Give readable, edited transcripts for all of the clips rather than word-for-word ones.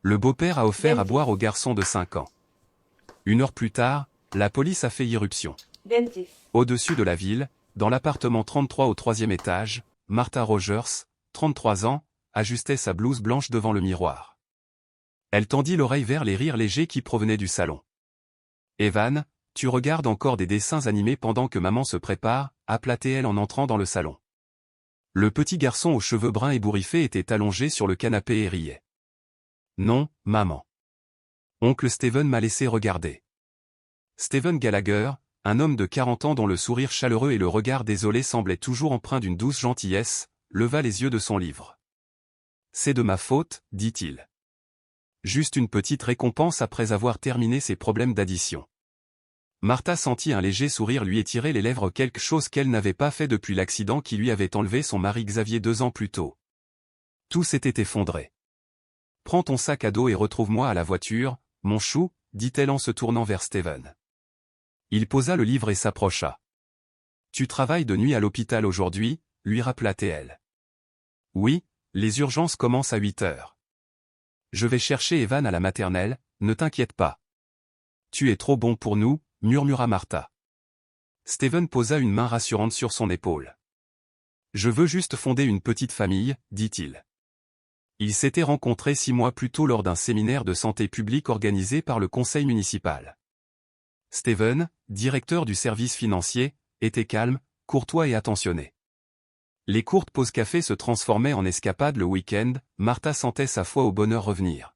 Le beau-père a offert à boire au garçon de 5 ans. 1 heure plus tard, la police a fait irruption. Au-dessus de la ville, dans l'appartement 33 au 3e étage, Martha Rogers, 33 ans, ajustait sa blouse blanche devant le miroir. Elle tendit l'oreille vers les rires légers qui provenaient du salon. « Evan, tu regardes encore des dessins animés pendant que maman se prépare » appela-t-elle en entrant dans le salon. Le petit garçon aux cheveux bruns ébouriffés était allongé sur le canapé et riait. « Non, maman. Oncle Steven m'a laissé regarder. » Steven Gallagher, un homme de 40 ans dont le sourire chaleureux et le regard désolé semblaient toujours empreints d'une douce gentillesse, leva les yeux de son livre. « C'est de ma faute, dit-il. Juste une petite récompense après avoir terminé ses problèmes d'addition. » Martha sentit un léger sourire lui étirer les lèvres, quelque chose qu'elle n'avait pas fait depuis l'accident qui lui avait enlevé son mari Xavier 2 ans plus tôt. Tout s'était effondré. « Prends ton sac à dos et retrouve-moi à la voiture, mon chou, dit-elle en se tournant vers Steven. Il posa le livre et s'approcha. « Tu travailles de nuit à l'hôpital aujourd'hui » lui rappela-t-elle. « Oui, les urgences commencent à 8 heures. Je vais chercher Evan à la maternelle, ne t'inquiète pas. »« Tu es trop bon pour nous » murmura Martha. Steven posa une main rassurante sur son épaule. « Je veux juste fonder une petite famille » dit-il. Ils s'étaient rencontrés 6 mois plus tôt lors d'un séminaire de santé publique organisé par le conseil municipal. Steven, directeur du service financier, était calme, courtois et attentionné. Les courtes pauses café se transformaient en escapades le week-end, Martha sentait sa foi au bonheur revenir.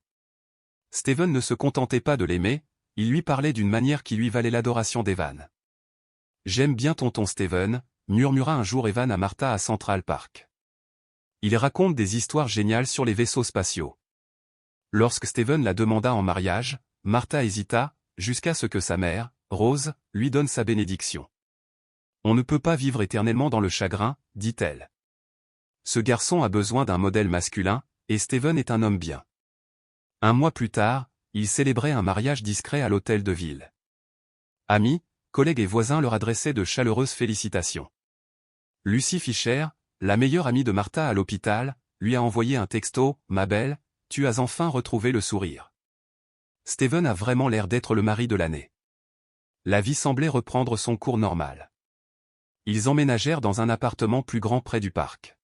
Steven ne se contentait pas de l'aimer, il lui parlait d'une manière qui lui valait l'adoration d'Evan. « J'aime bien tonton Steven » murmura un jour Evan à Martha à Central Park. Il raconte des histoires géniales sur les vaisseaux spatiaux. Lorsque Steven la demanda en mariage, Martha hésita, jusqu'à ce que sa mère, Rose, lui donne sa bénédiction. « On ne peut pas vivre éternellement dans le chagrin » dit-elle. Ce garçon a besoin d'un modèle masculin, et Steven est un homme bien. 1 mois plus tard, ils célébraient un mariage discret à l'hôtel de ville. Amis, collègues et voisins leur adressaient de chaleureuses félicitations. Lucy Fisher, la meilleure amie de Martha à l'hôpital, lui a envoyé un texto « Ma belle, tu as enfin retrouvé le sourire. Steven a vraiment l'air d'être le mari de l'année. » La vie semblait reprendre son cours normal. Ils emménagèrent dans un appartement plus grand près du parc.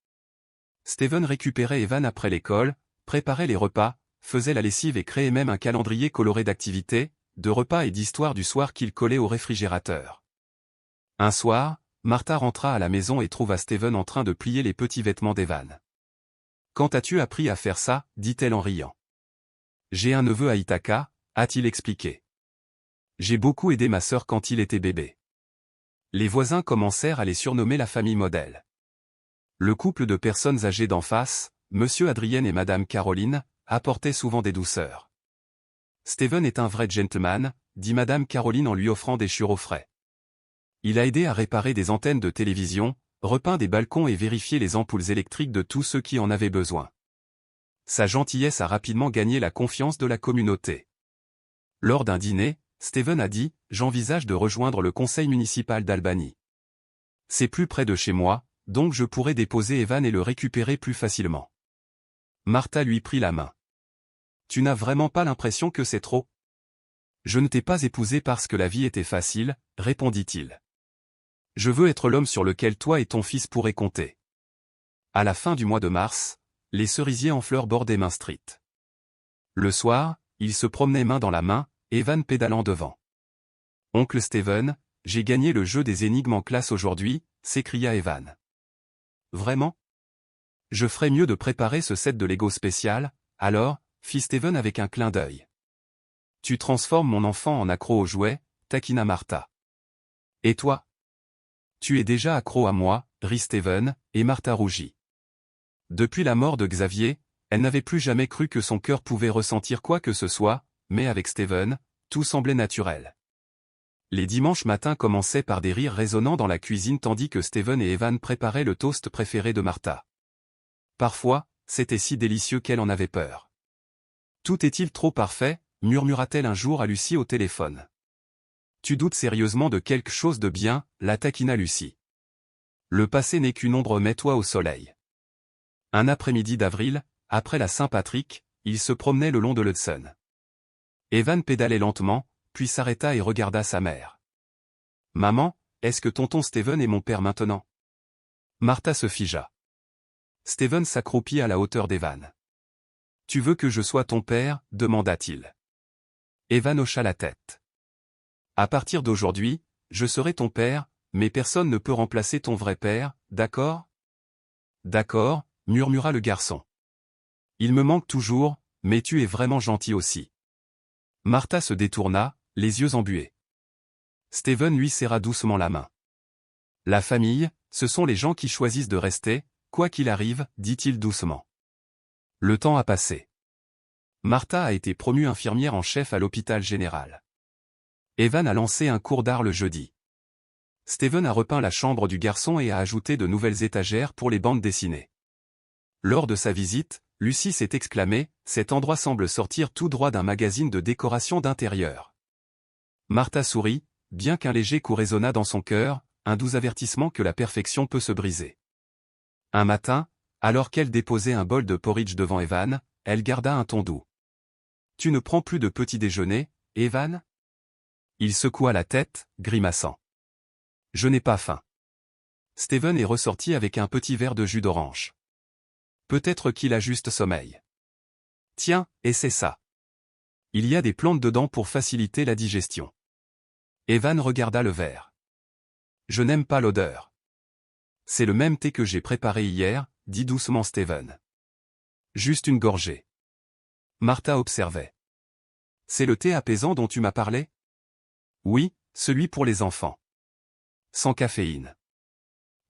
Steven récupérait Evan après l'école, préparait les repas, faisait la lessive et créait même un calendrier coloré d'activités, de repas et d'histoires du soir qu'il collait au réfrigérateur. Un soir, Martha rentra à la maison et trouva Steven en train de plier les petits vêtements d'Evan. « Quand as-tu appris à faire ça » dit-elle en riant. « J'ai un neveu à Ithaca » a-t-il expliqué. « J'ai beaucoup aidé ma sœur quand il était bébé. » Les voisins commencèrent à les surnommer la famille modèle. Le couple de personnes âgées d'en face, Monsieur Adrienne et Madame Caroline, apportait souvent des douceurs. « Steven est un vrai gentleman » dit Madame Caroline en lui offrant des churros frais. Il a aidé à réparer des antennes de télévision, repeint des balcons et vérifié les ampoules électriques de tous ceux qui en avaient besoin. Sa gentillesse a rapidement gagné la confiance de la communauté. Lors d'un dîner, Steven a dit « J'envisage de rejoindre le conseil municipal d'Albany. C'est plus près de chez moi, donc je pourrai déposer Evan et le récupérer plus facilement. » Martha lui prit la main. « Tu n'as vraiment pas l'impression que c'est trop ? » « Je ne t'ai pas épousé parce que la vie était facile, » répondit-il. « Je veux être l'homme sur lequel toi et ton fils pourraient compter. » À la fin du mois de mars, les cerisiers en fleurs bordaient Main Street. Le soir, ils se promenaient main dans la main, Evan pédalant devant. « Oncle Steven, j'ai gagné le jeu des énigmes en classe aujourd'hui » s'écria Evan. « Vraiment ? Je ferais mieux de préparer ce set de Lego spécial, alors » fit Steven avec un clin d'œil. « Tu transformes mon enfant en accro aux jouets » taquina Martha. « Et toi ? Tu es déjà accro à moi » rit Steven, et Martha rougit. Depuis la mort de Xavier, elle n'avait plus jamais cru que son cœur pouvait ressentir quoi que ce soit, mais avec Steven, tout semblait naturel. Les dimanches matins commençaient par des rires résonnants dans la cuisine tandis que Steven et Evan préparaient le toast préféré de Martha. Parfois, c'était si délicieux qu'elle en avait peur. « Tout est-il trop parfait » murmura-t-elle un jour à Lucie au téléphone. « Tu doutes sérieusement de quelque chose de bien » la taquina Lucie. « Le passé n'est qu'une ombre, mets-toi au soleil. » Un après-midi d'avril, après la Saint-Patrick, il se promenait le long de l'Hudson. Evan pédalait lentement, puis s'arrêta et regarda sa mère. « Maman, est-ce que tonton Steven est mon père maintenant ?» Martha se figea. Steven s'accroupit à la hauteur d'Evan. « Tu veux que je sois ton père ?» demanda-t-il. Evan hocha la tête. « À partir d'aujourd'hui, je serai ton père, mais personne ne peut remplacer ton vrai père, d'accord ?»« D'accord, » murmura le garçon. « Il me manque toujours, mais tu es vraiment gentil aussi. » Martha se détourna, les yeux embués. Steven lui serra doucement la main. « La famille, ce sont les gens qui choisissent de rester, quoi qu'il arrive, dit-il doucement. Le temps a passé. Martha a été promue infirmière en chef à l'hôpital général. Evan a lancé un cours d'art le jeudi. Steven a repeint la chambre du garçon et a ajouté de nouvelles étagères pour les bandes dessinées. Lors de sa visite, Lucie s'est exclamée, « Cet endroit semble sortir tout droit d'un magazine de décoration d'intérieur. » Martha sourit, bien qu'un léger coup résonna dans son cœur, un doux avertissement que la perfection peut se briser. Un matin, alors qu'elle déposait un bol de porridge devant Evan, elle garda un ton doux. « Tu ne prends plus de petit déjeuner, Evan ?» Il secoua la tête, grimaçant. « Je n'ai pas faim. » Steven est ressorti avec un petit verre de jus d'orange. Peut-être qu'il a juste sommeil. Tiens, et c'est ça. Il y a des plantes dedans pour faciliter la digestion. Evan regarda le verre. Je n'aime pas l'odeur. C'est le même thé que j'ai préparé hier, dit doucement Steven. Juste une gorgée. Martha observait. C'est le thé apaisant dont tu m'as parlé? Oui, celui pour les enfants. Sans caféine.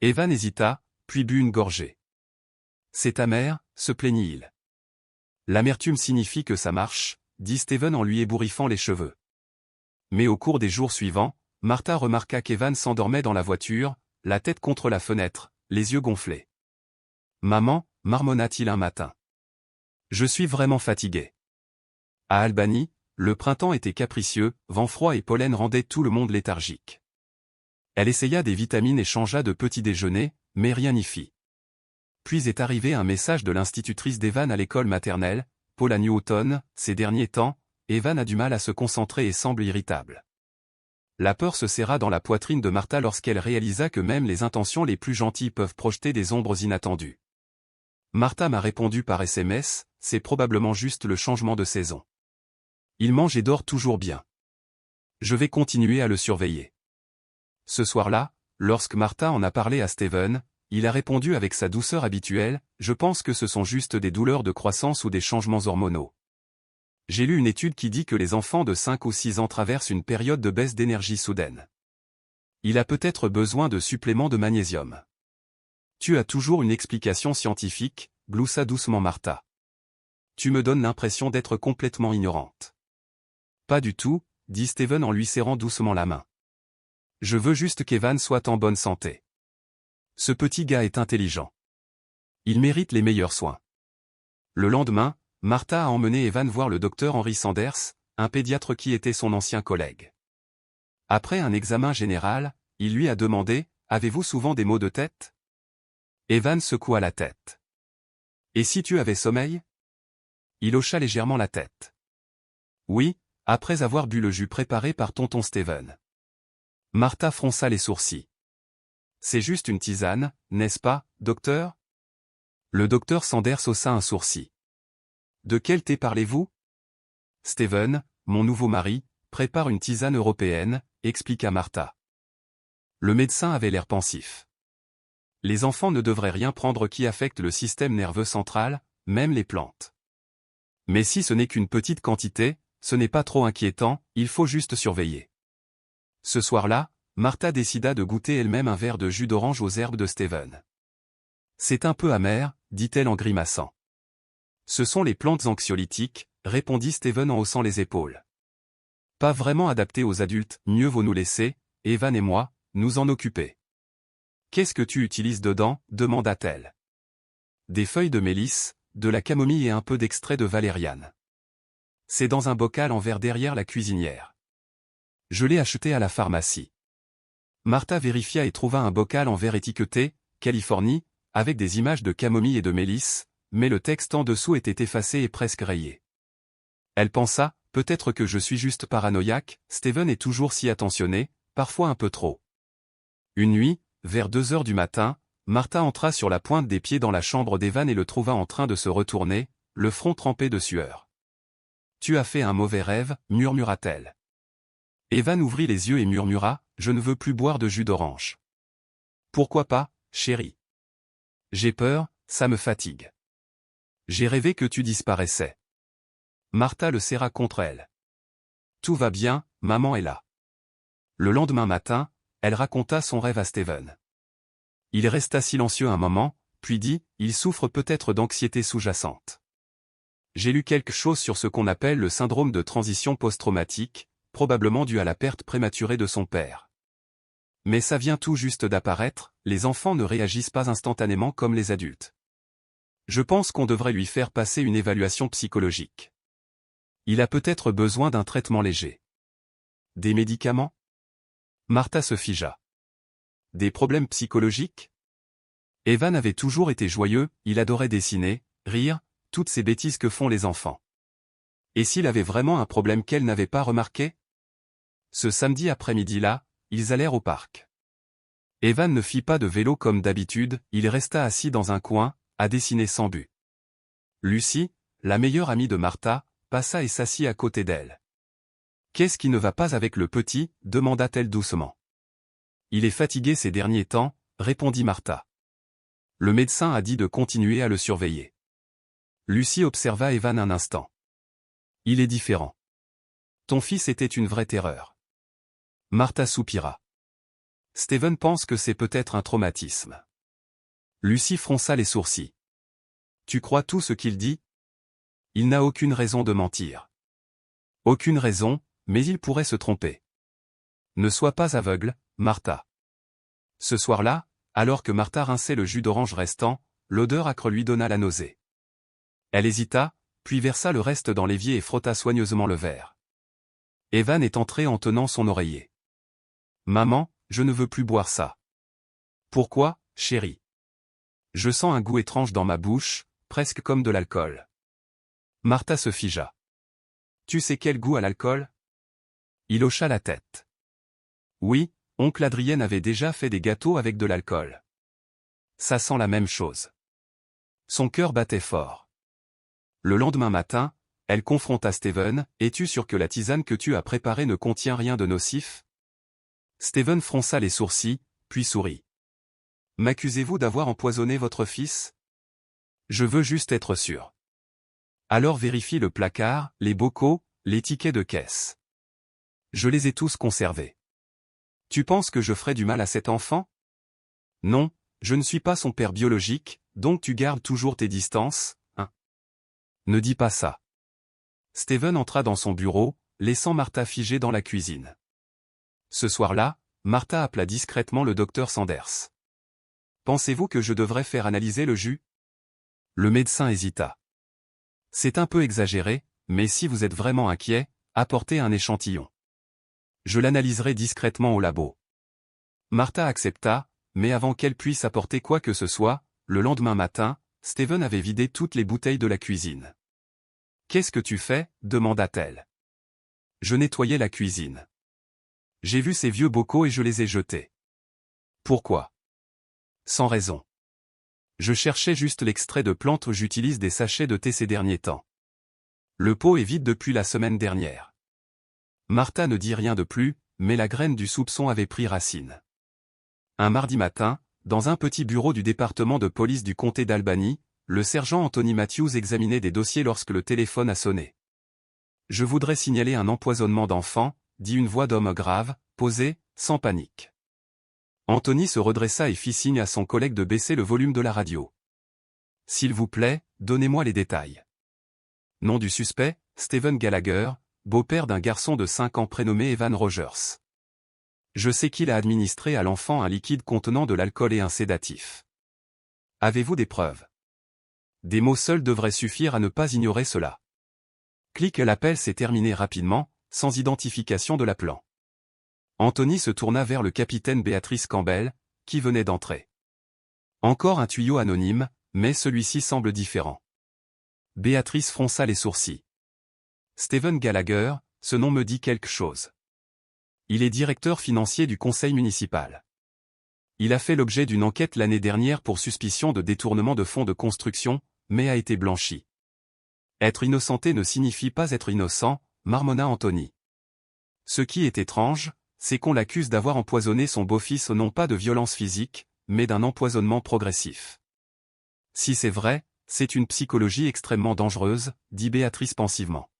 Evan hésita, puis but une gorgée. C'est amer, se plaignit-il. L'amertume signifie que ça marche, dit Steven en lui ébouriffant les cheveux. Mais au cours des jours suivants, Martha remarqua qu'Evan s'endormait dans la voiture, la tête contre la fenêtre, les yeux gonflés. Maman, marmonna-t-il un matin. Je suis vraiment fatigué. À Albany, le printemps était capricieux, vent froid et pollen rendaient tout le monde léthargique. Elle essaya des vitamines et changea de petit déjeuner, mais rien n'y fit. Puis est arrivé un message de l'institutrice d'Evan à l'école maternelle, Paula Newton. Ces derniers temps, Evan a du mal à se concentrer et semble irritable. La peur se serra dans la poitrine de Martha lorsqu'elle réalisa que même les intentions les plus gentilles peuvent projeter des ombres inattendues. Martha m'a répondu par SMS, c'est probablement juste le changement de saison. Il mange et dort toujours bien. Je vais continuer à le surveiller. Ce soir-là, lorsque Martha en a parlé à Steven, il a répondu avec sa douceur habituelle, je pense que ce sont juste des douleurs de croissance ou des changements hormonaux. J'ai lu une étude qui dit que les enfants de 5 ou 6 ans traversent une période de baisse d'énergie soudaine. Il a peut-être besoin de suppléments de magnésium. Tu as toujours une explication scientifique, gloussa doucement Martha. Tu me donnes l'impression d'être complètement ignorante. Pas du tout, dit Steven en lui serrant doucement la main. Je veux juste qu'Evan soit en bonne santé. Ce petit gars est intelligent. Il mérite les meilleurs soins. Le lendemain, Martha a emmené Evan voir le docteur Henry Sanders, un pédiatre qui était son ancien collègue. Après un examen général, il lui a demandé, « Avez-vous souvent des maux de tête ?» Evan secoua la tête. « Et si tu avais sommeil ?» Il hocha légèrement la tête. « Oui, après avoir bu le jus préparé par tonton Steven. » Martha fronça les sourcils. « C'est juste une tisane, n'est-ce pas, docteur ?» Le docteur Sanders haussa un sourcil. « De quel thé parlez-vous ?» Steven, mon nouveau mari, prépare une tisane européenne, expliqua Martha. Le médecin avait l'air pensif. Les enfants ne devraient rien prendre qui affecte le système nerveux central, même les plantes. Mais si ce n'est qu'une petite quantité, ce n'est pas trop inquiétant, il faut juste surveiller. Ce soir-là, Martha décida de goûter elle-même un verre de jus d'orange aux herbes de Steven. C'est un peu amer, dit-elle en grimaçant. Ce sont les plantes anxiolytiques, répondit Steven en haussant les épaules. Pas vraiment adaptées aux adultes, mieux vaut nous laisser, Evan et moi, nous en occuper. Qu'est-ce que tu utilises dedans, demanda-t-elle. Des feuilles de mélisse, de la camomille et un peu d'extrait de valériane. C'est dans un bocal en verre derrière la cuisinière. Je l'ai acheté à la pharmacie. Martha vérifia et trouva un bocal en verre étiqueté, Californie, avec des images de camomille et de mélisse, mais le texte en dessous était effacé et presque rayé. Elle pensa, peut-être que je suis juste paranoïaque, Steven est toujours si attentionné, parfois un peu trop. Une nuit, vers 2 heures du matin, Martha entra sur la pointe des pieds dans la chambre d'Evan et le trouva en train de se retourner, le front trempé de sueur. « Tu as fait un mauvais rêve » murmura-t-elle. Evan ouvrit les yeux et murmura, « Je ne veux plus boire de jus d'orange. »« Pourquoi pas, chérie ? J'ai peur, ça me fatigue. J'ai rêvé que tu disparaissais. » Martha le serra contre elle. « Tout va bien, maman est là. » Le lendemain matin, elle raconta son rêve à Steven. Il resta silencieux un moment, puis dit, « Il souffre peut-être d'anxiété sous-jacente. J'ai lu quelque chose sur ce qu'on appelle le syndrome de transition post-traumatique, probablement dû à la perte prématurée de son père. Mais ça vient tout juste d'apparaître, les enfants ne réagissent pas instantanément comme les adultes. Je pense qu'on devrait lui faire passer une évaluation psychologique. Il a peut-être besoin d'un traitement léger. Des médicaments ? » Martha se figea. Des problèmes psychologiques ? Evan avait toujours été joyeux, il adorait dessiner, rire, toutes ces bêtises que font les enfants. Et s'il avait vraiment un problème qu'elle n'avait pas remarqué ? Ce samedi après-midi-là, ils allèrent au parc. Evan ne fit pas de vélo comme d'habitude, il resta assis dans un coin, à dessiner sans but. Lucie, la meilleure amie de Martha, passa et s'assit à côté d'elle. « Qu'est-ce qui ne va pas avec le petit » demanda-t-elle doucement. « Il est fatigué ces derniers temps » répondit Martha. Le médecin a dit de continuer à le surveiller. Lucie observa Evan un instant. « Il est différent. Ton fils était une vraie terreur. » Martha soupira. Steven pense que c'est peut-être un traumatisme. Lucie fronça les sourcils. Tu crois tout ce qu'il dit ? Il n'a aucune raison de mentir. Aucune raison, mais il pourrait se tromper. Ne sois pas aveugle, Martha. Ce soir-là, alors que Martha rinçait le jus d'orange restant, l'odeur âcre lui donna la nausée. Elle hésita, puis versa le reste dans l'évier et frotta soigneusement le verre. Evan est entré en tenant son oreiller. Maman, je ne veux plus boire ça. Pourquoi, chérie ? Je sens un goût étrange dans ma bouche, presque comme de l'alcool. Martha se figea. Tu sais quel goût a l'alcool ? Il hocha la tête. Oui, oncle Adrien avait déjà fait des gâteaux avec de l'alcool. Ça sent la même chose. Son cœur battait fort. Le lendemain matin, elle confronta Steven, es-tu sûr que la tisane que tu as préparée ne contient rien de nocif ? Steven fronça les sourcils, puis sourit. M'accusez-vous d'avoir empoisonné votre fils ? Je veux juste être sûr. Alors vérifie le placard, les bocaux, les tickets de caisse. Je les ai tous conservés. Tu penses que je ferai du mal à cet enfant ? Non, je ne suis pas son père biologique, donc tu gardes toujours tes distances, hein ? Ne dis pas ça. Steven entra dans son bureau, laissant Martha figée dans la cuisine. Ce soir-là, Martha appela discrètement le docteur Sanders. Pensez-vous que je devrais faire analyser le jus ? Le médecin hésita. C'est un peu exagéré, mais si vous êtes vraiment inquiet, apportez un échantillon. Je l'analyserai discrètement au labo. Martha accepta, mais avant qu'elle puisse apporter quoi que ce soit, le lendemain matin, Steven avait vidé toutes les bouteilles de la cuisine. « Qu'est-ce que tu fais » demanda-t-elle. Je nettoyais la cuisine. J'ai vu ces vieux bocaux et je les ai jetés. Pourquoi ? Sans raison. Je cherchais juste l'extrait de plante, j'utilise des sachets de thé ces derniers temps. Le pot est vide depuis la semaine dernière. Martha ne dit rien de plus, mais la graine du soupçon avait pris racine. Un mardi matin, dans un petit bureau du département de police du comté d'Albany, le sergent Anthony Matthews examinait des dossiers lorsque le téléphone a sonné. « Je voudrais signaler un empoisonnement d'enfant », dit une voix d'homme grave, posée, sans panique. Anthony se redressa et fit signe à son collègue de baisser le volume de la radio. « S'il vous plaît, donnez-moi les détails. » Nom du suspect, Steven Gallagher, beau-père d'un garçon de 5 ans prénommé Evan Rogers. Je sais qu'il a administré à l'enfant un liquide contenant de l'alcool et un sédatif. Avez-vous des preuves ? Des mots seuls devraient suffire à ne pas ignorer cela. Clique, l'appel s'est terminé rapidement, sans identification de l'appelant. Anthony se tourna vers le capitaine Béatrice Campbell, qui venait d'entrer. Encore un tuyau anonyme, mais celui-ci semble différent. Béatrice fronça les sourcils. Steven Gallagher, ce nom me dit quelque chose. Il est directeur financier du conseil municipal. Il a fait l'objet d'une enquête l'année dernière pour suspicion de détournement de fonds de construction, mais a été blanchi. Être innocenté ne signifie pas être innocent, marmonna Anthony. Ce qui est étrange, c'est qu'on l'accuse d'avoir empoisonné son beau-fils non pas de violence physique, mais d'un empoisonnement progressif. Si c'est vrai, c'est une psychologie extrêmement dangereuse, dit Béatrice pensivement.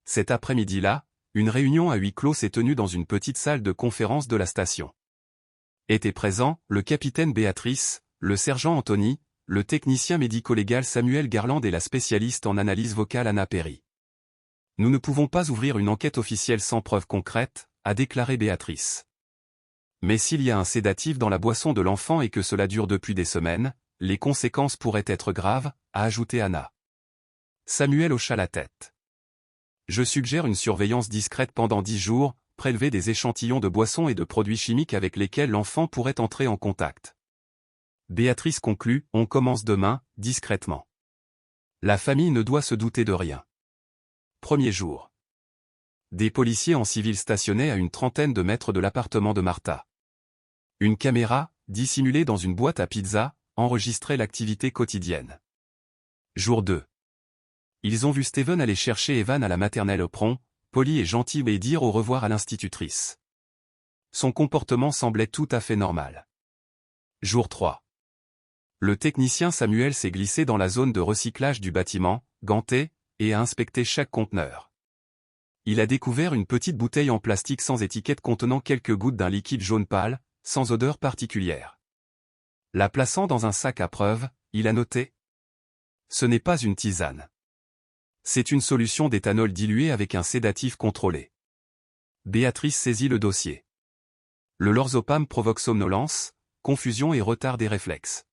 Cet après-midi-là, une réunion à huis clos s'est tenue dans une petite salle de conférence de la station. Étaient présents le capitaine Béatrice, le sergent Anthony, le technicien médico-légal Samuel Garland et la spécialiste en analyse vocale Anna Perry. Nous ne pouvons pas ouvrir une enquête officielle sans preuve concrète, a déclaré Béatrice. Mais s'il y a un sédatif dans la boisson de l'enfant et que cela dure depuis des semaines, les conséquences pourraient être graves, a ajouté Anna. Samuel hocha la tête. Je suggère une surveillance discrète pendant 10 jours, prélever des échantillons de boissons et de produits chimiques avec lesquels l'enfant pourrait entrer en contact. Béatrice conclut, on commence demain, discrètement. La famille ne doit se douter de rien. Premier jour. Des policiers en civil stationnaient à une trentaine de mètres de l'appartement de Martha. Une caméra, dissimulée dans une boîte à pizza, enregistrait l'activité quotidienne. Jour 2. Ils ont vu Steven aller chercher Evan à la maternelle Opron, poli et gentil et dire au revoir à l'institutrice. Son comportement semblait tout à fait normal. Jour 3. Le technicien Samuel s'est glissé dans la zone de recyclage du bâtiment, ganté, et a inspecté chaque conteneur. Il a découvert une petite bouteille en plastique sans étiquette contenant quelques gouttes d'un liquide jaune pâle, sans odeur particulière. La plaçant dans un sac à preuve, il a noté : ce n'est pas une tisane. C'est une solution d'éthanol dilué avec un sédatif contrôlé. Béatrice saisit le dossier. Le lorzopam provoque somnolence, confusion et retard des réflexes.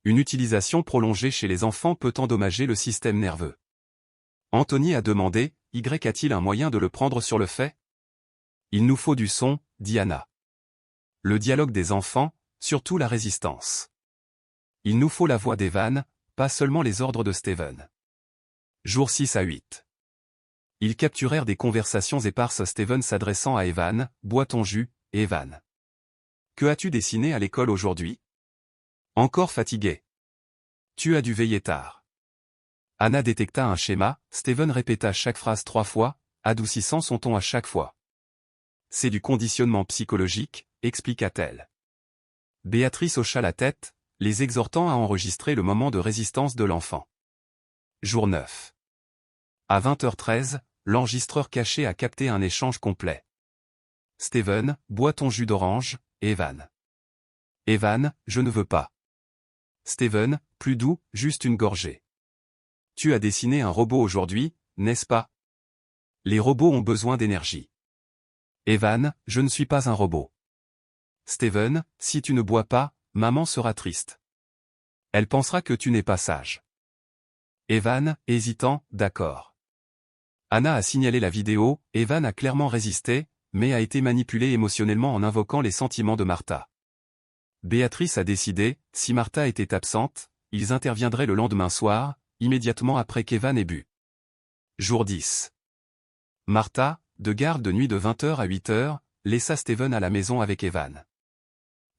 Une utilisation prolongée chez les enfants peut endommager le système nerveux. Anthony a demandé, Y a-t-il un moyen de le prendre sur le fait ? Il nous faut du son, dit Anna. Le dialogue des enfants, surtout la résistance. Il nous faut la voix d'Evan, pas seulement les ordres de Steven. Jour 6 à 8. Ils capturèrent des conversations éparses Steven s'adressant à Evan, bois ton jus, Evan. Que as-tu dessiné à l'école aujourd'hui ? Encore fatigué. Tu as dû veiller tard. Anna détecta un schéma, Steven répéta chaque phrase 3 fois, adoucissant son ton à chaque fois. C'est du conditionnement psychologique, expliqua-t-elle. Béatrice hocha la tête, les exhortant à enregistrer le moment de résistance de l'enfant. Jour 9. À 20h13, l'enregistreur caché a capté un échange complet. Steven, bois ton jus d'orange, Evan. Evan, je ne veux pas. Steven, plus doux, juste une gorgée. Tu as dessiné un robot aujourd'hui, n'est-ce pas ? Les robots ont besoin d'énergie. Evan, je ne suis pas un robot. Steven, si tu ne bois pas, maman sera triste. Elle pensera que tu n'es pas sage. Evan, hésitant, d'accord. Anna a signalé la vidéo, Evan a clairement résisté, mais a été manipulé émotionnellement en invoquant les sentiments de Martha. Béatrice a décidé, si Martha était absente, ils interviendraient le lendemain soir, immédiatement après qu'Evan ait bu. Jour 10. Martha, de garde de nuit de 20h à 8h, laissa Steven à la maison avec Evan.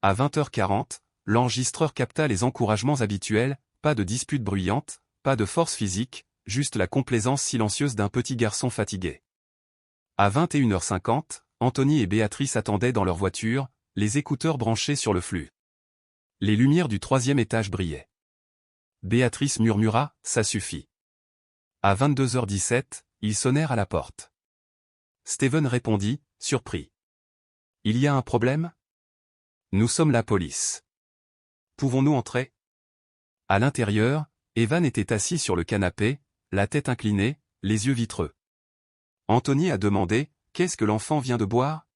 À 20h40, l'enregistreur capta les encouragements habituels, pas de dispute bruyante, pas de force physique, juste la complaisance silencieuse d'un petit garçon fatigué. À 21h50, Anthony et Béatrice attendaient dans leur voiture, les écouteurs branchés sur le flux. Les lumières du 3e étage brillaient. Béatrice murmura, ça suffit. À 22h17, ils sonnèrent à la porte. Steven répondit, surpris. Il y a un problème ? Nous sommes la police. Pouvons-nous entrer ? À l'intérieur, Evan était assis sur le canapé, la tête inclinée, les yeux vitreux. Anthony a demandé, qu'est-ce que l'enfant vient de boire ?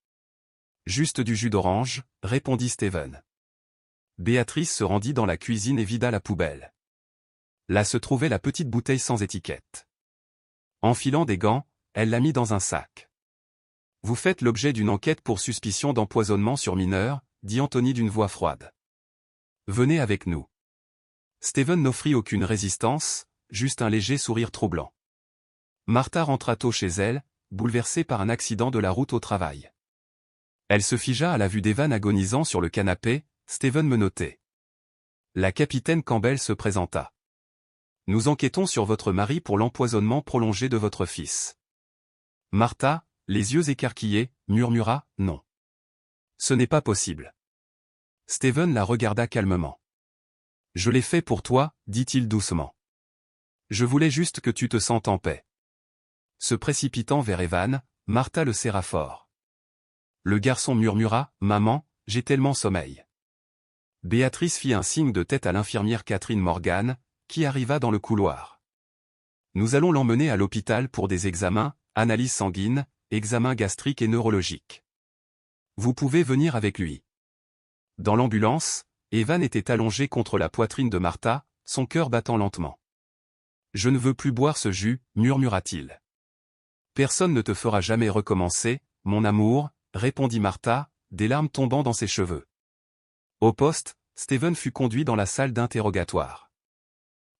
Juste du jus d'orange, répondit Steven. Béatrice se rendit dans la cuisine et vida la poubelle. Là se trouvait la petite bouteille sans étiquette. Enfilant des gants, elle l'a mis dans un sac. Vous faites l'objet d'une enquête pour suspicion d'empoisonnement sur mineur, dit Anthony d'une voix froide. Venez avec nous. Steven n'offrit aucune résistance, juste un léger sourire troublant. Martha rentra tôt chez elle, bouleversée par un accident de la route au travail. Elle se figea à la vue d'Evan agonisant sur le canapé, Steven menotté. La capitaine Campbell se présenta. « Nous enquêtons sur votre mari pour l'empoisonnement prolongé de votre fils. » Martha, les yeux écarquillés, murmura « Non. Ce n'est pas possible. » Steven la regarda calmement. « Je l'ai fait pour toi, dit-il doucement. Je voulais juste que tu te sentes en paix. » Se précipitant vers Evan, Martha le serra fort. Le garçon murmura « Maman, j'ai tellement sommeil. » Béatrice fit un signe de tête à l'infirmière Catherine Morgan, qui arriva dans le couloir. « Nous allons l'emmener à l'hôpital pour des examens, analyses sanguines, examens gastriques et neurologiques. Vous pouvez venir avec lui. » Dans l'ambulance, Evan était allongé contre la poitrine de Martha, son cœur battant lentement. « Je ne veux plus boire ce jus, murmura-t-il. « Personne ne te fera jamais recommencer, mon amour, répondit Martha, des larmes tombant dans ses cheveux. Au poste, Steven fut conduit dans la salle d'interrogatoire.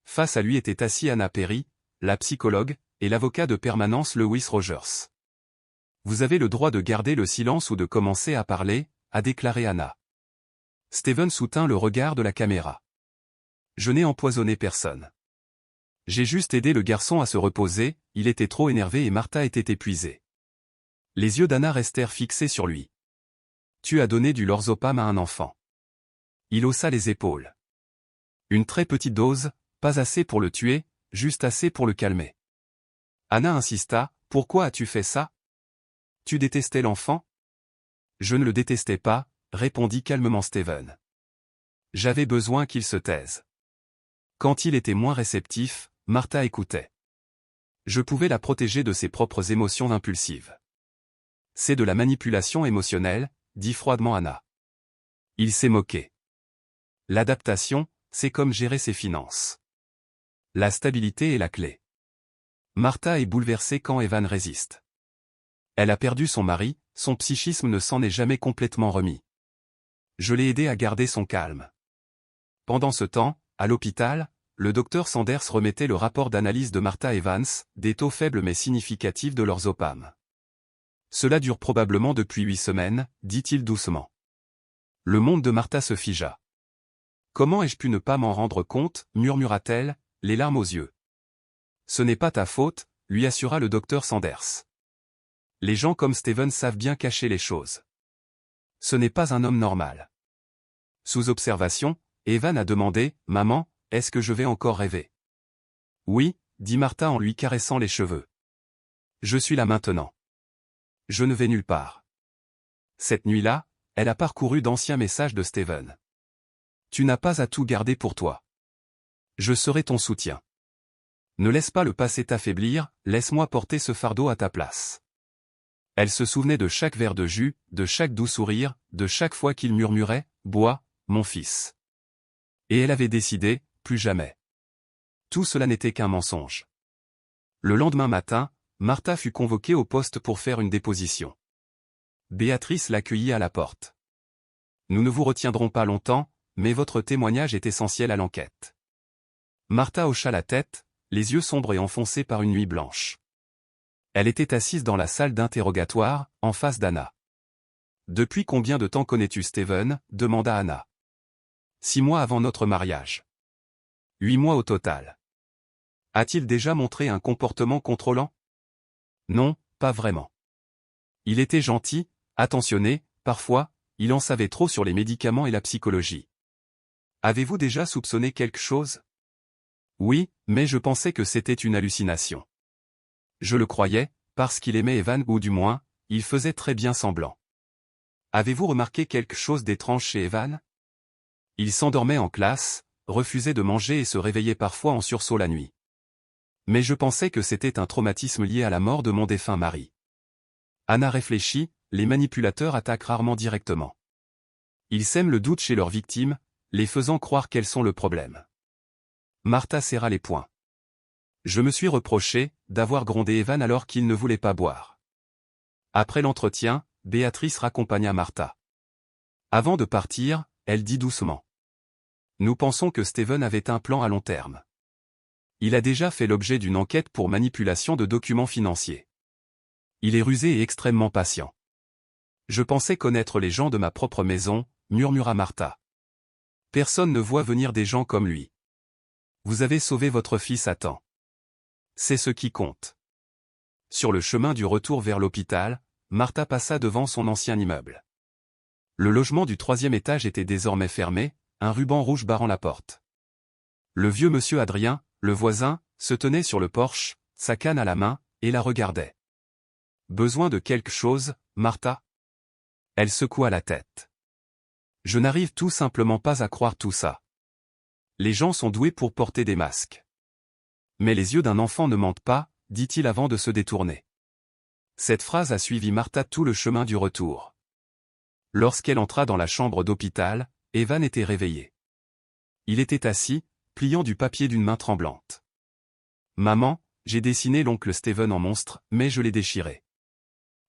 Face à lui étaient assis Anna Perry, la psychologue, et l'avocat de permanence Lewis Rogers. « Vous avez le droit de garder le silence ou de commencer à parler, a déclaré Anna. Steven soutint le regard de la caméra. « Je n'ai empoisonné personne. J'ai juste aidé le garçon à se reposer, il était trop énervé et Martha était épuisée. » Les yeux d'Anna restèrent fixés sur lui. « Tu as donné du lorzopam à un enfant. » Il haussa les épaules. « Une très petite dose, pas assez pour le tuer, juste assez pour le calmer. » Anna insista, « Pourquoi as-tu fait ça? Tu détestais l'enfant? » Je ne le détestais pas, répondit calmement Steven. J'avais besoin qu'il se taise. Quand il était moins réceptif, Martha écoutait. Je pouvais la protéger de ses propres émotions impulsives. C'est de la manipulation émotionnelle, dit froidement Anna. Il s'est moqué. L'adaptation, c'est comme gérer ses finances. La stabilité est la clé. Martha est bouleversée quand Evan résiste. Elle a perdu son mari, son psychisme ne s'en est jamais complètement remis. Je l'ai aidé à garder son calme. Pendant ce temps, à l'hôpital, le docteur Sanders remettait le rapport d'analyse de Martha Evans, des taux faibles mais significatifs de lorzopam. Cela dure probablement depuis 8 semaines, dit-il doucement. Le monde de Martha se figea. Comment ai-je pu ne pas m'en rendre compte, murmura-t-elle, les larmes aux yeux. Ce n'est pas ta faute, lui assura le docteur Sanders. Les gens comme Steven savent bien cacher les choses. Ce n'est pas un homme normal. Sous observation, Evan a demandé, « Maman, est-ce que je vais encore rêver ?» Oui, dit Martha en lui caressant les cheveux. Je suis là maintenant. Je ne vais nulle part. Cette nuit-là, elle a parcouru d'anciens messages de Steven. Tu n'as pas à tout garder pour toi. Je serai ton soutien. Ne laisse pas le passé t'affaiblir, laisse-moi porter ce fardeau à ta place. Elle se souvenait de chaque verre de jus, de chaque doux sourire, de chaque fois qu'il murmurait, « Bois, mon fils. » Et elle avait décidé, plus jamais. Tout cela n'était qu'un mensonge. Le lendemain matin, Martha fut convoquée au poste pour faire une déposition. Béatrice l'accueillit à la porte. « Nous ne vous retiendrons pas longtemps, mais votre témoignage est essentiel à l'enquête. » Martha hocha la tête, les yeux sombres et enfoncés par une nuit blanche. Elle était assise dans la salle d'interrogatoire, en face d'Anna. « Depuis combien de temps connais-tu Steven ?» demanda Anna. « 6 mois avant notre mariage. 8 mois au total. A-t-il déjà montré un comportement contrôlant? Non, pas vraiment. Il était gentil, attentionné, parfois, il en savait trop sur les médicaments et la psychologie. Avez-vous déjà soupçonné quelque chose? Oui, mais je pensais que c'était une hallucination. Je le croyais, parce qu'il aimait Evan ou du moins, il faisait très bien semblant. Avez-vous remarqué quelque chose d'étrange chez Evan? Il s'endormait en classe, refusait de manger et se réveillait parfois en sursaut la nuit. Mais je pensais que c'était un traumatisme lié à la mort de mon défunt mari. Anna réfléchit, les manipulateurs attaquent rarement directement. Ils sèment le doute chez leurs victimes, les faisant croire qu'elles sont le problème. Martha serra les poings. Je me suis reproché d'avoir grondé Evan alors qu'il ne voulait pas boire. Après l'entretien, Béatrice raccompagna Martha. Avant de partir, elle dit doucement. Nous pensons que Steven avait un plan à long terme. Il a déjà fait l'objet d'une enquête pour manipulation de documents financiers. Il est rusé et extrêmement patient. Je pensais connaître les gens de ma propre maison, murmura Martha. Personne ne voit venir des gens comme lui. Vous avez sauvé votre fils à temps. C'est ce qui compte. Sur le chemin du retour vers l'hôpital, Martha passa devant son ancien immeuble. Le logement du 3e étage était désormais fermé, un ruban rouge barrant la porte. Le vieux monsieur Adrien, le voisin, se tenait sur le porche, sa canne à la main, et la regardait. Besoin de quelque chose, Martha? Elle secoua la tête. Je n'arrive tout simplement pas à croire tout ça. Les gens sont doués pour porter des masques. Mais les yeux d'un enfant ne mentent pas, dit-il avant de se détourner. Cette phrase a suivi Martha tout le chemin du retour. Lorsqu'elle entra dans la chambre d'hôpital, Evan était réveillé. Il était assis, pliant du papier d'une main tremblante. « Maman, j'ai dessiné l'oncle Steven en monstre, mais je l'ai déchiré. »«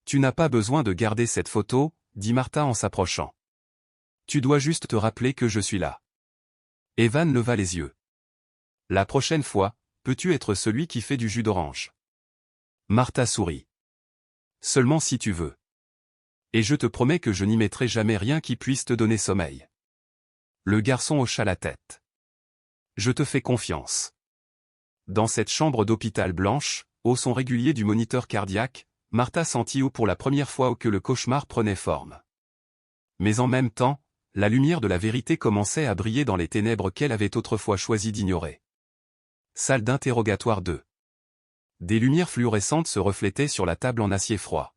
Tu n'as pas besoin de garder cette photo, » dit Martha en s'approchant. « Tu dois juste te rappeler que je suis là. » Evan leva les yeux. « La prochaine fois, peux-tu être celui qui fait du jus d'orange? » Martha sourit. « Seulement si tu veux. Et je te promets que je n'y mettrai jamais rien qui puisse te donner sommeil. » Le garçon hocha la tête. « Je te fais confiance. » Dans cette chambre d'hôpital blanche, au son régulier du moniteur cardiaque, Martha sentit pour la première fois que le cauchemar prenait forme. Mais en même temps, la lumière de la vérité commençait à briller dans les ténèbres qu'elle avait autrefois choisi d'ignorer. Salle d'interrogatoire 2. Des lumières fluorescentes se reflétaient sur la table en acier froid.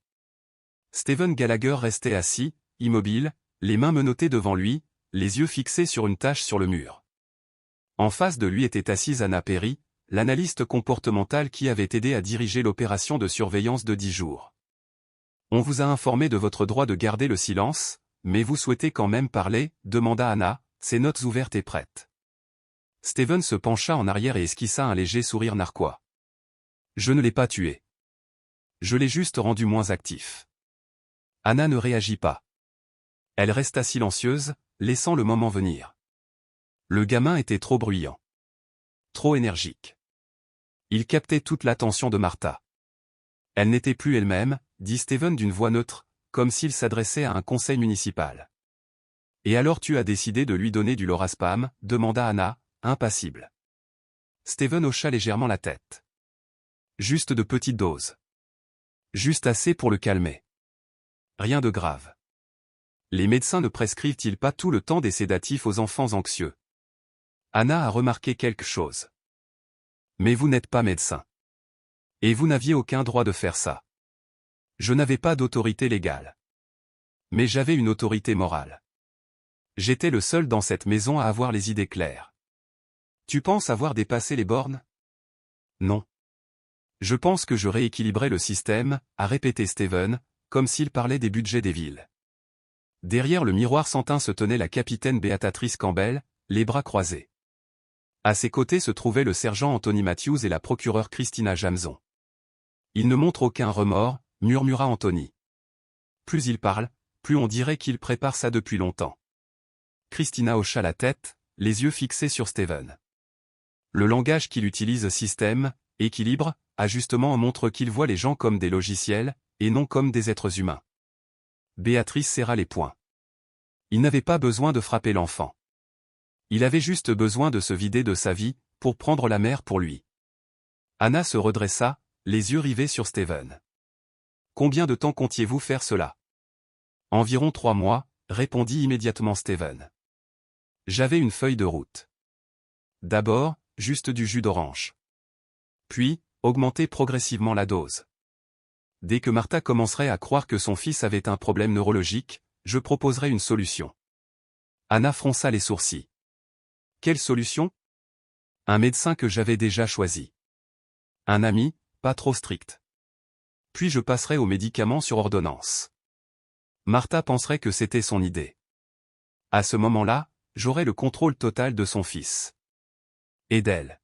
Steven Gallagher restait assis, immobile, les mains menottées devant lui, les yeux fixés sur une tache sur le mur. En face de lui était assise Anna Perry, l'analyste comportemental qui avait aidé à diriger l'opération de surveillance de 10 jours. « On vous a informé de votre droit de garder le silence, mais vous souhaitez quand même parler ?» demanda Anna, ses notes ouvertes et prêtes. Steven se pencha en arrière et esquissa un léger sourire narquois. « Je ne l'ai pas tué. Je l'ai juste rendu moins actif. » Anna ne réagit pas. Elle resta silencieuse, laissant le moment venir. Le gamin était trop bruyant. Trop énergique. Il captait toute l'attention de Martha. Elle n'était plus elle-même, dit Steven d'une voix neutre, comme s'il s'adressait à un conseil municipal. « Et alors tu as décidé de lui donner du lorazepam ?» demanda Anna, impassible. Steven hocha légèrement la tête. « Juste de petites doses. Juste assez pour le calmer. Rien de grave. Les médecins ne prescrivent-ils pas tout le temps des sédatifs aux enfants anxieux ?» Anna a remarqué quelque chose. « Mais vous n'êtes pas médecin. Et vous n'aviez aucun droit de faire ça. » Je n'avais pas d'autorité légale. Mais j'avais une autorité morale. J'étais le seul dans cette maison à avoir les idées claires. Tu penses avoir dépassé les bornes? Non. Je pense que je rééquilibrais le système, a répété Steven, comme s'il parlait des budgets des villes. Derrière le miroir sans teint se tenait la capitaine Béatatrice Campbell, les bras croisés. À ses côtés se trouvaient le sergent Anthony Matthews et la procureure Christina Jamson. Il ne montre aucun remords, murmura Anthony. Plus il parle, plus on dirait qu'il prépare ça depuis longtemps. Christina hocha la tête, les yeux fixés sur Steven. Le langage qu'il utilise système, équilibre, ajustement montre qu'il voit les gens comme des logiciels, et non comme des êtres humains. Béatrice serra les poings. Il n'avait pas besoin de frapper l'enfant. Il avait juste besoin de se vider de sa vie, pour prendre la mer pour lui. Anna se redressa, les yeux rivés sur Steven. « Combien de temps comptiez-vous faire cela? » « Environ 3 mois, répondit immédiatement Steven. J'avais une feuille de route. D'abord, juste du jus d'orange. Puis, augmenter progressivement la dose. Dès que Martha commencerait à croire que son fils avait un problème neurologique, je proposerais une solution. Anna fronça les sourcils. Quelle solution? Un médecin que j'avais déjà choisi. Un ami, pas trop strict. Puis je passerai aux médicaments sur ordonnance. Martha penserait que c'était son idée. À ce moment-là, j'aurais le contrôle total de son fils. Et d'elle.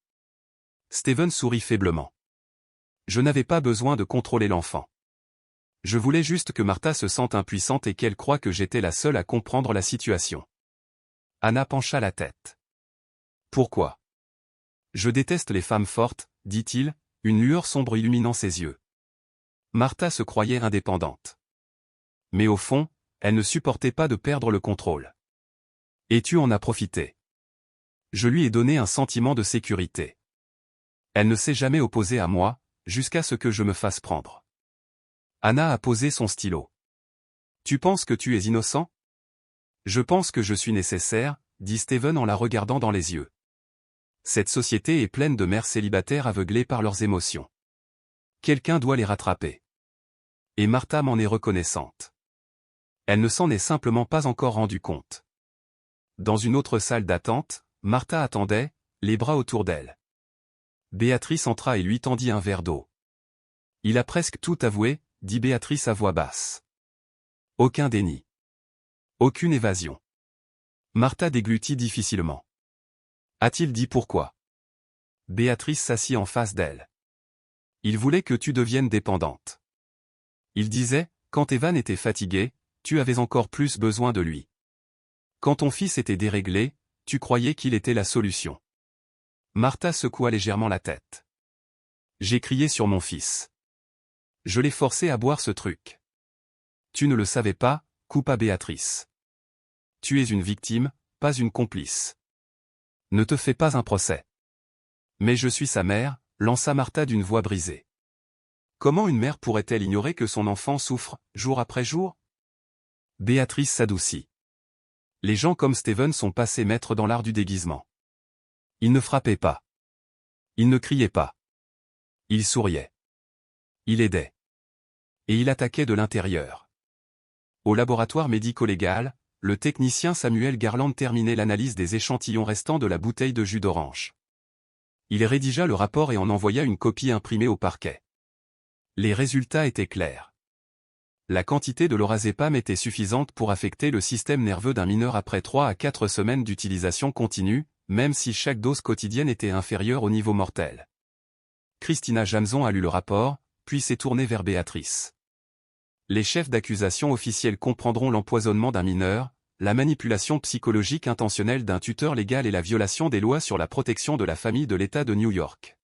Steven sourit faiblement. Je n'avais pas besoin de contrôler l'enfant. Je voulais juste que Martha se sente impuissante et qu'elle croie que j'étais la seule à comprendre la situation. Anna pencha la tête. Pourquoi? Je déteste les femmes fortes, dit-il, une lueur sombre illuminant ses yeux. Martha se croyait indépendante. Mais au fond, elle ne supportait pas de perdre le contrôle. Et tu en as profité. Je lui ai donné un sentiment de sécurité. Elle ne s'est jamais opposée à moi, jusqu'à ce que je me fasse prendre. Anna a posé son stylo. Tu penses que tu es innocent? Je pense que je suis nécessaire, dit Steven en la regardant dans les yeux. Cette société est pleine de mères célibataires aveuglées par leurs émotions. Quelqu'un doit les rattraper. Et Martha m'en est reconnaissante. Elle ne s'en est simplement pas encore rendue compte. Dans une autre salle d'attente, Martha attendait, les bras autour d'elle. Béatrice entra et lui tendit un verre d'eau. Il a presque tout avoué, dit Béatrice à voix basse. Aucun déni. Aucune évasion. Martha déglutit difficilement. A-t-il dit pourquoi? Béatrice s'assit en face d'elle. Il voulait que tu deviennes dépendante. Il disait, quand Evan était fatigué, tu avais encore plus besoin de lui. Quand ton fils était déréglé, tu croyais qu'il était la solution. Martha secoua légèrement la tête. J'ai crié sur mon fils. Je l'ai forcé à boire ce truc. Tu ne le savais pas, coupa Béatrice. Tu es une victime, pas une complice. Ne te fais pas un procès. Mais je suis sa mère, lança Martha d'une voix brisée. Comment une mère pourrait-elle ignorer que son enfant souffre, jour après jour? Béatrice s'adoucit. Les gens comme Steven sont passés maîtres dans l'art du déguisement. Il ne frappait pas. Il ne criait pas. Il souriait. Il aidait. Et il attaquait de l'intérieur. Au laboratoire médico-légal, le technicien Samuel Garland terminait l'analyse des échantillons restants de la bouteille de jus d'orange. Il rédigea le rapport et en envoya une copie imprimée au parquet. Les résultats étaient clairs. La quantité de lorazépam était suffisante pour affecter le système nerveux d'un mineur après 3 à 4 semaines d'utilisation continue, même si chaque dose quotidienne était inférieure au niveau mortel. Christina Jamson a lu le rapport, puis s'est tournée vers Béatrice. Les chefs d'accusation officiels comprendront l'empoisonnement d'un mineur, la manipulation psychologique intentionnelle d'un tuteur légal et la violation des lois sur la protection de la famille de l'État de New York.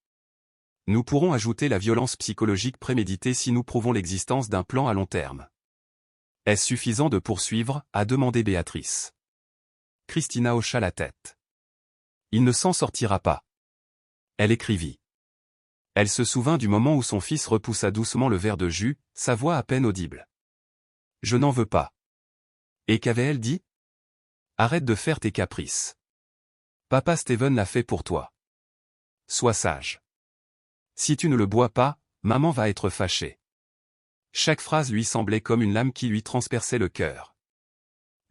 Nous pourrons ajouter la violence psychologique préméditée si nous prouvons l'existence d'un plan à long terme. Est-ce suffisant de poursuivre, a demandé Béatrice. Christina hocha la tête. Il ne s'en sortira pas. Elle écrivit. Elle se souvint du moment où son fils repoussa doucement le verre de jus, sa voix à peine audible. Je n'en veux pas. Et qu'avait-elle dit? Arrête de faire tes caprices. Papa Steven l'a fait pour toi. Sois sage. Si tu ne le bois pas, maman va être fâchée. Chaque phrase lui semblait comme une lame qui lui transperçait le cœur.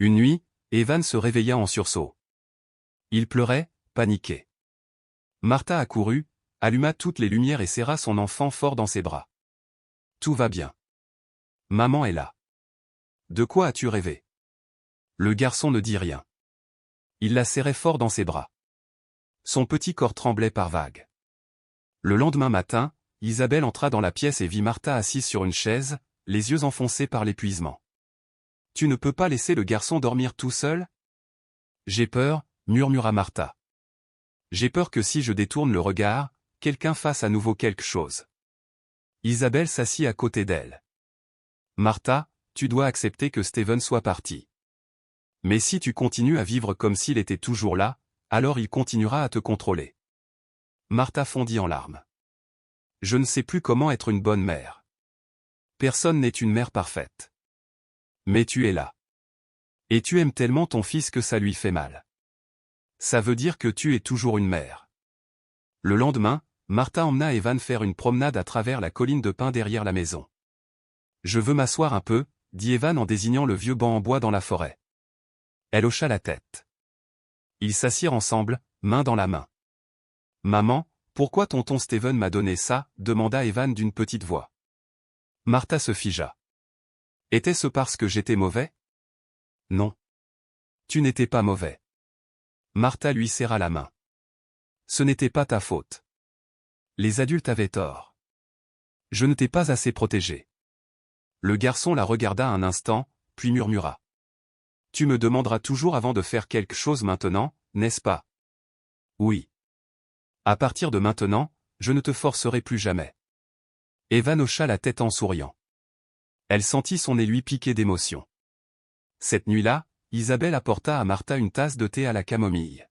Une nuit, Evan se réveilla en sursaut. Il pleurait, paniqué. Martha accourut, alluma toutes les lumières et serra son enfant fort dans ses bras. Tout va bien. Maman est là. De quoi as-tu rêvé? Le garçon ne dit rien. Il la serrait fort dans ses bras. Son petit corps tremblait par vagues. Le lendemain matin, Isabelle entra dans la pièce et vit Martha assise sur une chaise, les yeux enfoncés par l'épuisement. Tu ne peux pas laisser le garçon dormir tout seul? J'ai peur, murmura Martha. J'ai peur que si je détourne le regard, quelqu'un fasse à nouveau quelque chose. Isabelle s'assit à côté d'elle. Martha, tu dois accepter que Steven soit parti. Mais si tu continues à vivre comme s'il était toujours là, alors il continuera à te contrôler. Martha fondit en larmes. Je ne sais plus comment être une bonne mère. Personne n'est une mère parfaite. Mais tu es là. Et tu aimes tellement ton fils que ça lui fait mal. Ça veut dire que tu es toujours une mère. Le lendemain, Martha emmena Evan faire une promenade à travers la colline de pins derrière la maison. Je veux m'asseoir un peu, dit Evan en désignant le vieux banc en bois dans la forêt. Elle hocha la tête. Ils s'assirent ensemble, main dans la main. Maman, pourquoi tonton Steven m'a donné ça? Demanda Evan d'une petite voix. Martha se figea. Était-ce parce que j'étais mauvais? Non. Tu n'étais pas mauvais. Martha lui serra la main. Ce n'était pas ta faute. Les adultes avaient tort. Je ne t'ai pas assez protégé. Le garçon la regarda un instant, puis murmura. Tu me demanderas toujours avant de faire quelque chose maintenant, n'est-ce pas? Oui. À partir de maintenant, je ne te forcerai plus jamais. Evan hocha la tête en souriant. Elle sentit son nez lui piquer d'émotion. Cette nuit-là, Isabelle apporta à Martha une tasse de thé à la camomille.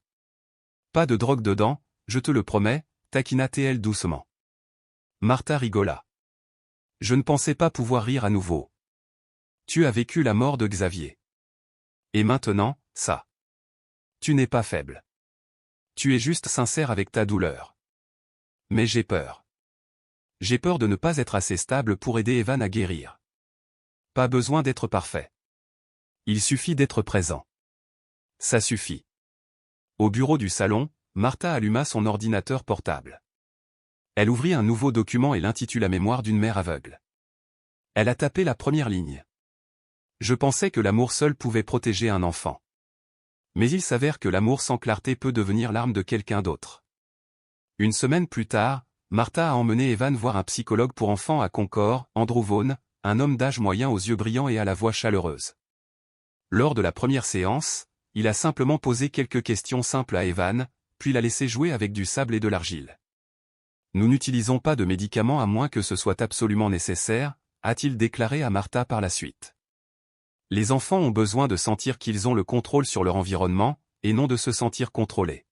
Pas de drogue dedans, je te le promets, taquina-t-elle doucement. Martha rigola. Je ne pensais pas pouvoir rire à nouveau. Tu as vécu la mort de Xavier. Et maintenant, ça. Tu n'es pas faible. Tu es juste sincère avec ta douleur. Mais j'ai peur. J'ai peur de ne pas être assez stable pour aider Evan à guérir. Pas besoin d'être parfait. Il suffit d'être présent. Ça suffit. Au bureau du salon, Martha alluma son ordinateur portable. Elle ouvrit un nouveau document et l'intitula Mémoire d'une mère aveugle. Elle a tapé la première ligne. Je pensais que l'amour seul pouvait protéger un enfant. Mais il s'avère que l'amour sans clarté peut devenir l'arme de quelqu'un d'autre. Une semaine plus tard, Martha a emmené Evan voir un psychologue pour enfants à Concord, Andrew Vaughn, un homme d'âge moyen aux yeux brillants et à la voix chaleureuse. Lors de la première séance, il a simplement posé quelques questions simples à Evan, puis l'a laissé jouer avec du sable et de l'argile. Nous n'utilisons pas de médicaments à moins que ce soit absolument nécessaire, a-t-il déclaré à Martha par la suite. Les enfants ont besoin de sentir qu'ils ont le contrôle sur leur environnement, et non de se sentir contrôlés.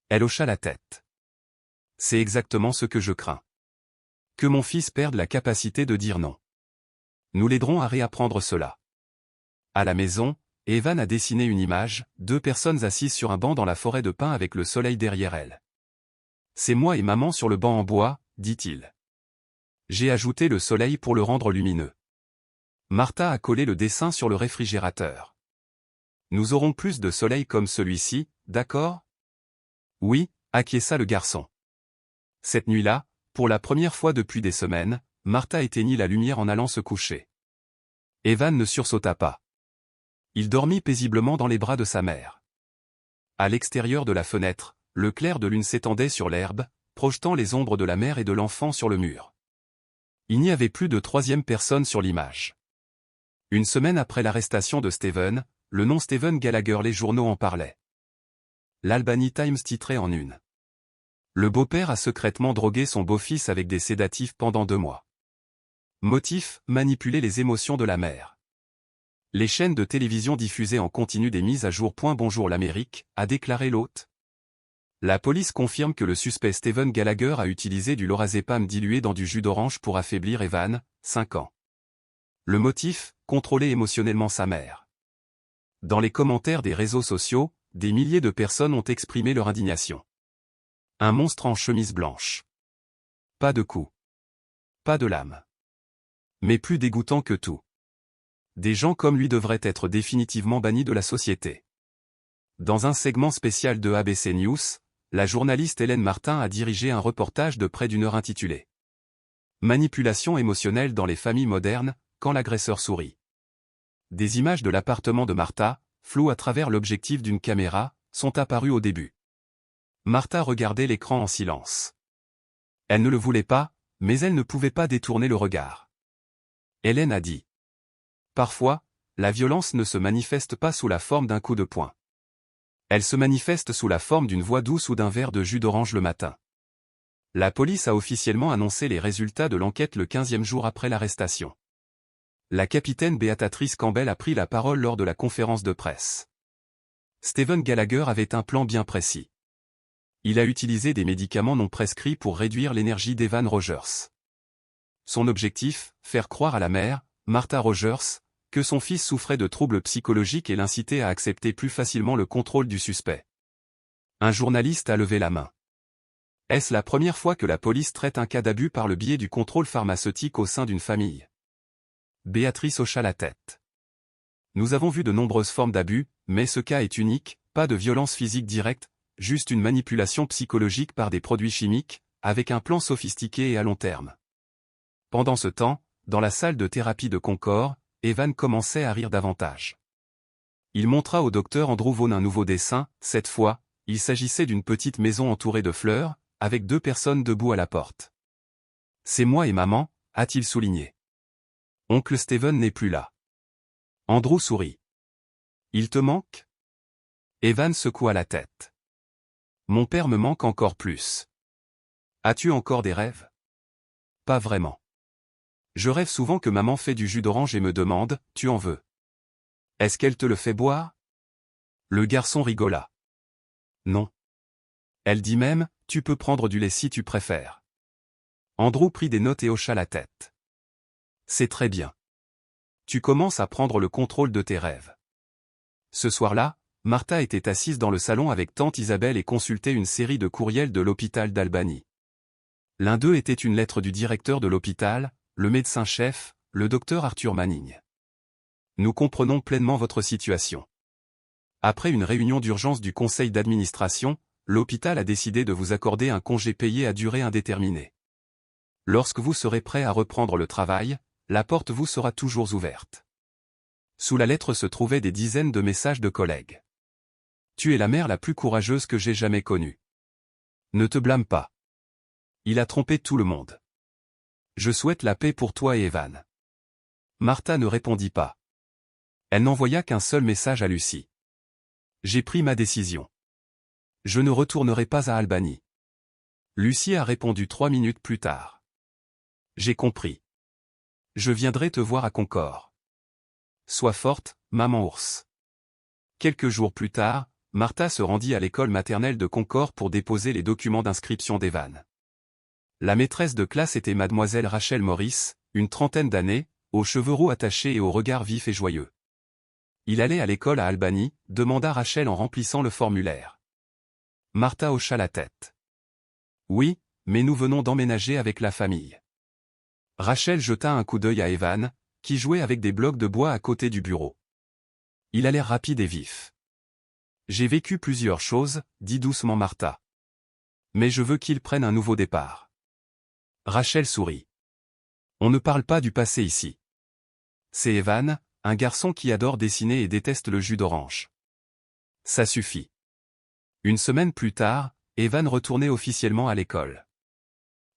Elle hocha la tête. C'est exactement ce que je crains. Que mon fils perde la capacité de dire non. Nous l'aiderons à réapprendre cela. À la maison, Evan a dessiné une image, 2 personnes assises sur un banc dans la forêt de pins avec le soleil derrière elles. C'est moi et maman sur le banc en bois, dit-il. J'ai ajouté le soleil pour le rendre lumineux. Martha a collé le dessin sur le réfrigérateur. Nous aurons plus de soleil comme celui-ci, d'accord? Oui, acquiesça le garçon. Cette nuit-là, pour la première fois depuis des semaines, Martha éteignit la lumière en allant se coucher. Evan ne sursauta pas. Il dormit paisiblement dans les bras de sa mère. À l'extérieur de la fenêtre, le clair de lune s'étendait sur l'herbe, projetant les ombres de la mère et de l'enfant sur le mur. Il n'y avait plus de troisième personne sur l'image. Une semaine après l'arrestation de Steven, le nom Steven Gallagher, les journaux en parlaient. L'Albany Times titrait en une. Le beau-père a secrètement drogué son beau-fils avec des sédatifs pendant 2 mois. Motif, manipuler les émotions de la mère. Les chaînes de télévision diffusaient en continu des mises à jour. Bonjour l'Amérique, a déclaré l'hôte. La police confirme que le suspect Steven Gallagher a utilisé du lorazépam dilué dans du jus d'orange pour affaiblir Evan, 5 ans. Le motif, contrôler émotionnellement sa mère. Dans les commentaires des réseaux sociaux, des milliers de personnes ont exprimé leur indignation. Un monstre en chemise blanche. Pas de coup. Pas de lame. Mais plus dégoûtant que tout. Des gens comme lui devraient être définitivement bannis de la société. Dans un segment spécial de ABC News, la journaliste Hélène Martin a dirigé un reportage de près d'1 heure intitulé « Manipulation émotionnelle dans les familles modernes, quand l'agresseur sourit ». Des images de l'appartement de Martha, floues à travers l'objectif d'une caméra, sont apparues au début. Martha regardait l'écran en silence. Elle ne le voulait pas, mais elle ne pouvait pas détourner le regard. Hélène a dit. Parfois, la violence ne se manifeste pas sous la forme d'un coup de poing. Elle se manifeste sous la forme d'une voix douce ou d'un verre de jus d'orange le matin. La police a officiellement annoncé les résultats de l'enquête le 15e jour après l'arrestation. La capitaine Béatrice Campbell a pris la parole lors de la conférence de presse. Steven Gallagher avait un plan bien précis. Il a utilisé des médicaments non prescrits pour réduire l'énergie d'Evan Rogers. Son objectif, faire croire à la mère, Martha Rogers, que son fils souffrait de troubles psychologiques et l'inciter à accepter plus facilement le contrôle du suspect. Un journaliste a levé la main. Est-ce la première fois que la police traite un cas d'abus par le biais du contrôle pharmaceutique au sein d'une famille? Béatrice hocha la tête. Nous avons vu de nombreuses formes d'abus, mais ce cas est unique, pas de violence physique directe, juste une manipulation psychologique par des produits chimiques, avec un plan sophistiqué et à long terme. Pendant ce temps, dans la salle de thérapie de Concord, Evan commençait à rire davantage. Il montra au docteur Andrew Vaughn un nouveau dessin, cette fois, il s'agissait d'une petite maison entourée de fleurs, avec 2 personnes debout à la porte. C'est moi et maman, a-t-il souligné. Oncle Steven n'est plus là. Andrew sourit. Il te manque? Evan secoua la tête. Mon père me manque encore plus. As-tu encore des rêves? Pas vraiment. Je rêve souvent que maman fait du jus d'orange et me demande, tu en veux? Est-ce qu'elle te le fait boire? Le garçon rigola. Non. Elle dit même, tu peux prendre du lait si tu préfères. Andrew prit des notes et hocha la tête. C'est très bien. Tu commences à prendre le contrôle de tes rêves. Ce soir-là, Martha était assise dans le salon avec tante Isabelle et consultait une série de courriels de l'hôpital d'Albany. L'un d'eux était une lettre du directeur de l'hôpital, le médecin-chef, le docteur Arthur Manning. Nous comprenons pleinement votre situation. Après une réunion d'urgence du conseil d'administration, l'hôpital a décidé de vous accorder un congé payé à durée indéterminée. Lorsque vous serez prêt à reprendre le travail, la porte vous sera toujours ouverte. Sous la lettre se trouvaient des dizaines de messages de collègues. Tu es la mère la plus courageuse que j'ai jamais connue. Ne te blâme pas. Il a trompé tout le monde. Je souhaite la paix pour toi et Evan. Martha ne répondit pas. Elle n'envoya qu'un seul message à Lucie. J'ai pris ma décision. Je ne retournerai pas à Albany. Lucie a répondu 3 minutes plus tard. J'ai compris. Je viendrai te voir à Concord. Sois forte, maman ours. Quelques jours plus tard, Martha se rendit à l'école maternelle de Concord pour déposer les documents d'inscription d'Evan. La maîtresse de classe était mademoiselle Rachel Morris, une trentaine d'années, aux cheveux roux attachés et au regard vif et joyeux. Il allait à l'école à Albany, demanda Rachel en remplissant le formulaire. Martha hocha la tête. Oui, mais nous venons d'emménager avec la famille. Rachel jeta un coup d'œil à Evan, qui jouait avec des blocs de bois à côté du bureau. Il a l'air rapide et vif. J'ai vécu plusieurs choses, dit doucement Martha. Mais je veux qu'il prenne un nouveau départ. Rachel sourit. On ne parle pas du passé ici. C'est Evan, un garçon qui adore dessiner et déteste le jus d'orange. Ça suffit. Une semaine plus tard, Evan retournait officiellement à l'école.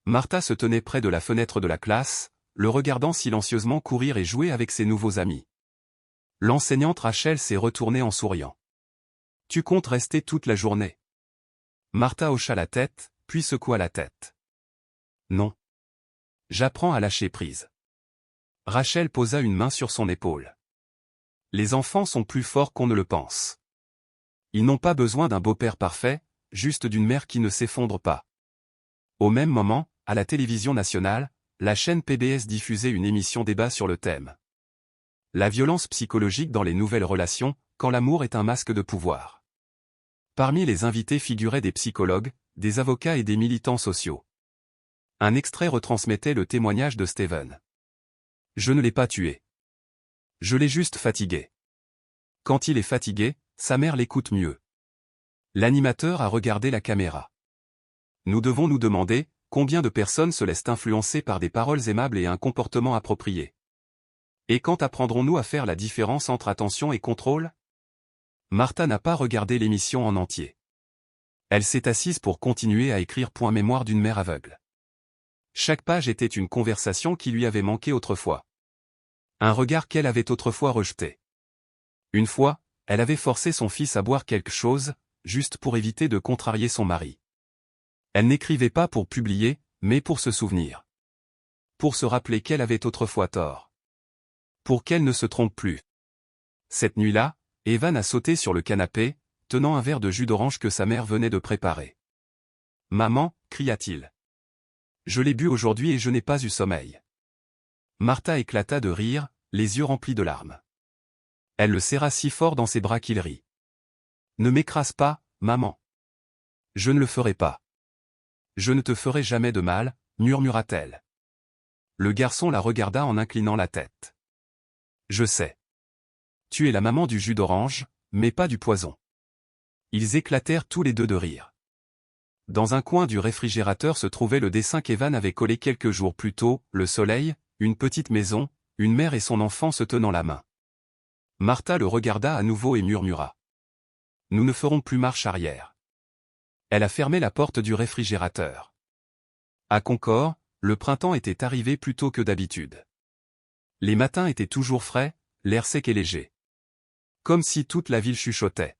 Martha se tenait près de la fenêtre de la classe, le regardant silencieusement courir et jouer avec ses nouveaux amis. L'enseignante Rachel s'est retournée en souriant. Tu comptes rester toute la journée? Martha hocha la tête, puis secoua la tête. Non. J'apprends à lâcher prise. Rachel posa une main sur son épaule. Les enfants sont plus forts qu'on ne le pense. Ils n'ont pas besoin d'un beau-père parfait, juste d'une mère qui ne s'effondre pas. Au même moment, à la télévision nationale, la chaîne PBS diffusait une émission débat sur le thème. La violence psychologique dans les nouvelles relations, quand l'amour est un masque de pouvoir. Parmi les invités figuraient des psychologues, des avocats et des militants sociaux. Un extrait retransmettait le témoignage de Steven. Je ne l'ai pas tué. Je l'ai juste fatigué. Quand il est fatigué, sa mère l'écoute mieux. L'animateur a regardé la caméra. Nous devons nous demander, combien de personnes se laissent influencer par des paroles aimables et un comportement approprié. Et quand apprendrons-nous à faire la différence entre attention et contrôle? Martha n'a pas regardé l'émission en entier. Elle s'est assise pour continuer à écrire Point mémoire d'une mère aveugle. Chaque page était une conversation qui lui avait manqué autrefois. Un regard qu'elle avait autrefois rejeté. Une fois, elle avait forcé son fils à boire quelque chose, juste pour éviter de contrarier son mari. Elle n'écrivait pas pour publier, mais pour se souvenir. Pour se rappeler qu'elle avait autrefois tort. Pour qu'elle ne se trompe plus. Cette nuit-là, Evan a sauté sur le canapé, tenant un verre de jus d'orange que sa mère venait de préparer. « Maman » cria-t-il. « Je l'ai bu aujourd'hui et je n'ai pas eu sommeil. » Martha éclata de rire, les yeux remplis de larmes. Elle le serra si fort dans ses bras qu'il rit. « Ne m'écrase pas, maman. »« Je ne le ferai pas. »« Je ne te ferai jamais de mal, » murmura-t-elle. Le garçon la regarda en inclinant la tête. « Je sais. Tu es la maman du jus d'orange, mais pas du poison. » Ils éclatèrent tous les deux de rire. Dans un coin du réfrigérateur se trouvait le dessin qu'Evan avait collé quelques jours plus tôt, le soleil, une petite maison, une mère et son enfant se tenant la main. Martha le regarda à nouveau et murmura. « Nous ne ferons plus marche arrière. » Elle a fermé la porte du réfrigérateur. À Concord, le printemps était arrivé plus tôt que d'habitude. Les matins étaient toujours frais, l'air sec et léger. Comme si toute la ville chuchotait.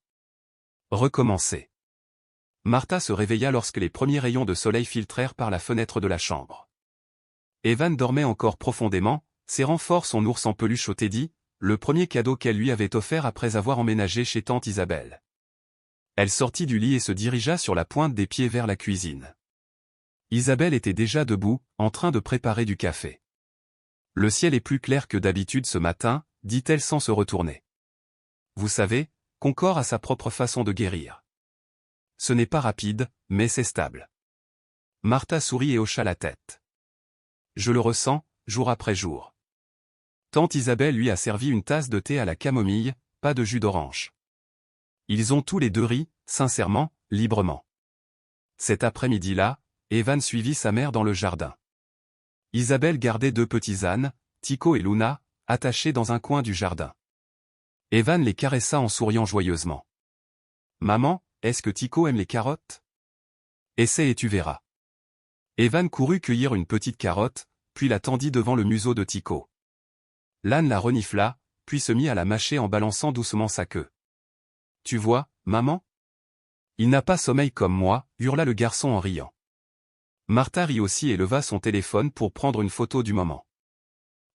Recommencer. Martha se réveilla lorsque les premiers rayons de soleil filtrèrent par la fenêtre de la chambre. Evan dormait encore profondément, serrant fort son ours en peluche au Teddy, le premier cadeau qu'elle lui avait offert après avoir emménagé chez tante Isabelle. Elle sortit du lit et se dirigea sur la pointe des pieds vers la cuisine. Isabelle était déjà debout, en train de préparer du café. « Le ciel est plus clair que d'habitude ce matin », dit-elle sans se retourner. Vous savez, Concorde a sa propre façon de guérir. Ce n'est pas rapide, mais c'est stable. Martha sourit et hocha la tête. Je le ressens, jour après jour. Tante Isabelle lui a servi une tasse de thé à la camomille, pas de jus d'orange. Ils ont tous les deux ri, sincèrement, librement. Cet après-midi-là, Evan suivit sa mère dans le jardin. Isabelle gardait deux petits ânes, Tico et Luna, attachés dans un coin du jardin. Evan les caressa en souriant joyeusement. « Maman, est-ce que Tico aime les carottes ? Essaie et tu verras. » Evan courut cueillir une petite carotte, puis la tendit devant le museau de Tico. L'âne la renifla, puis se mit à la mâcher en balançant doucement sa queue. « Tu vois, maman ? Il n'a pas sommeil comme moi, » hurla le garçon en riant. Martha rit aussi et leva son téléphone pour prendre une photo du moment.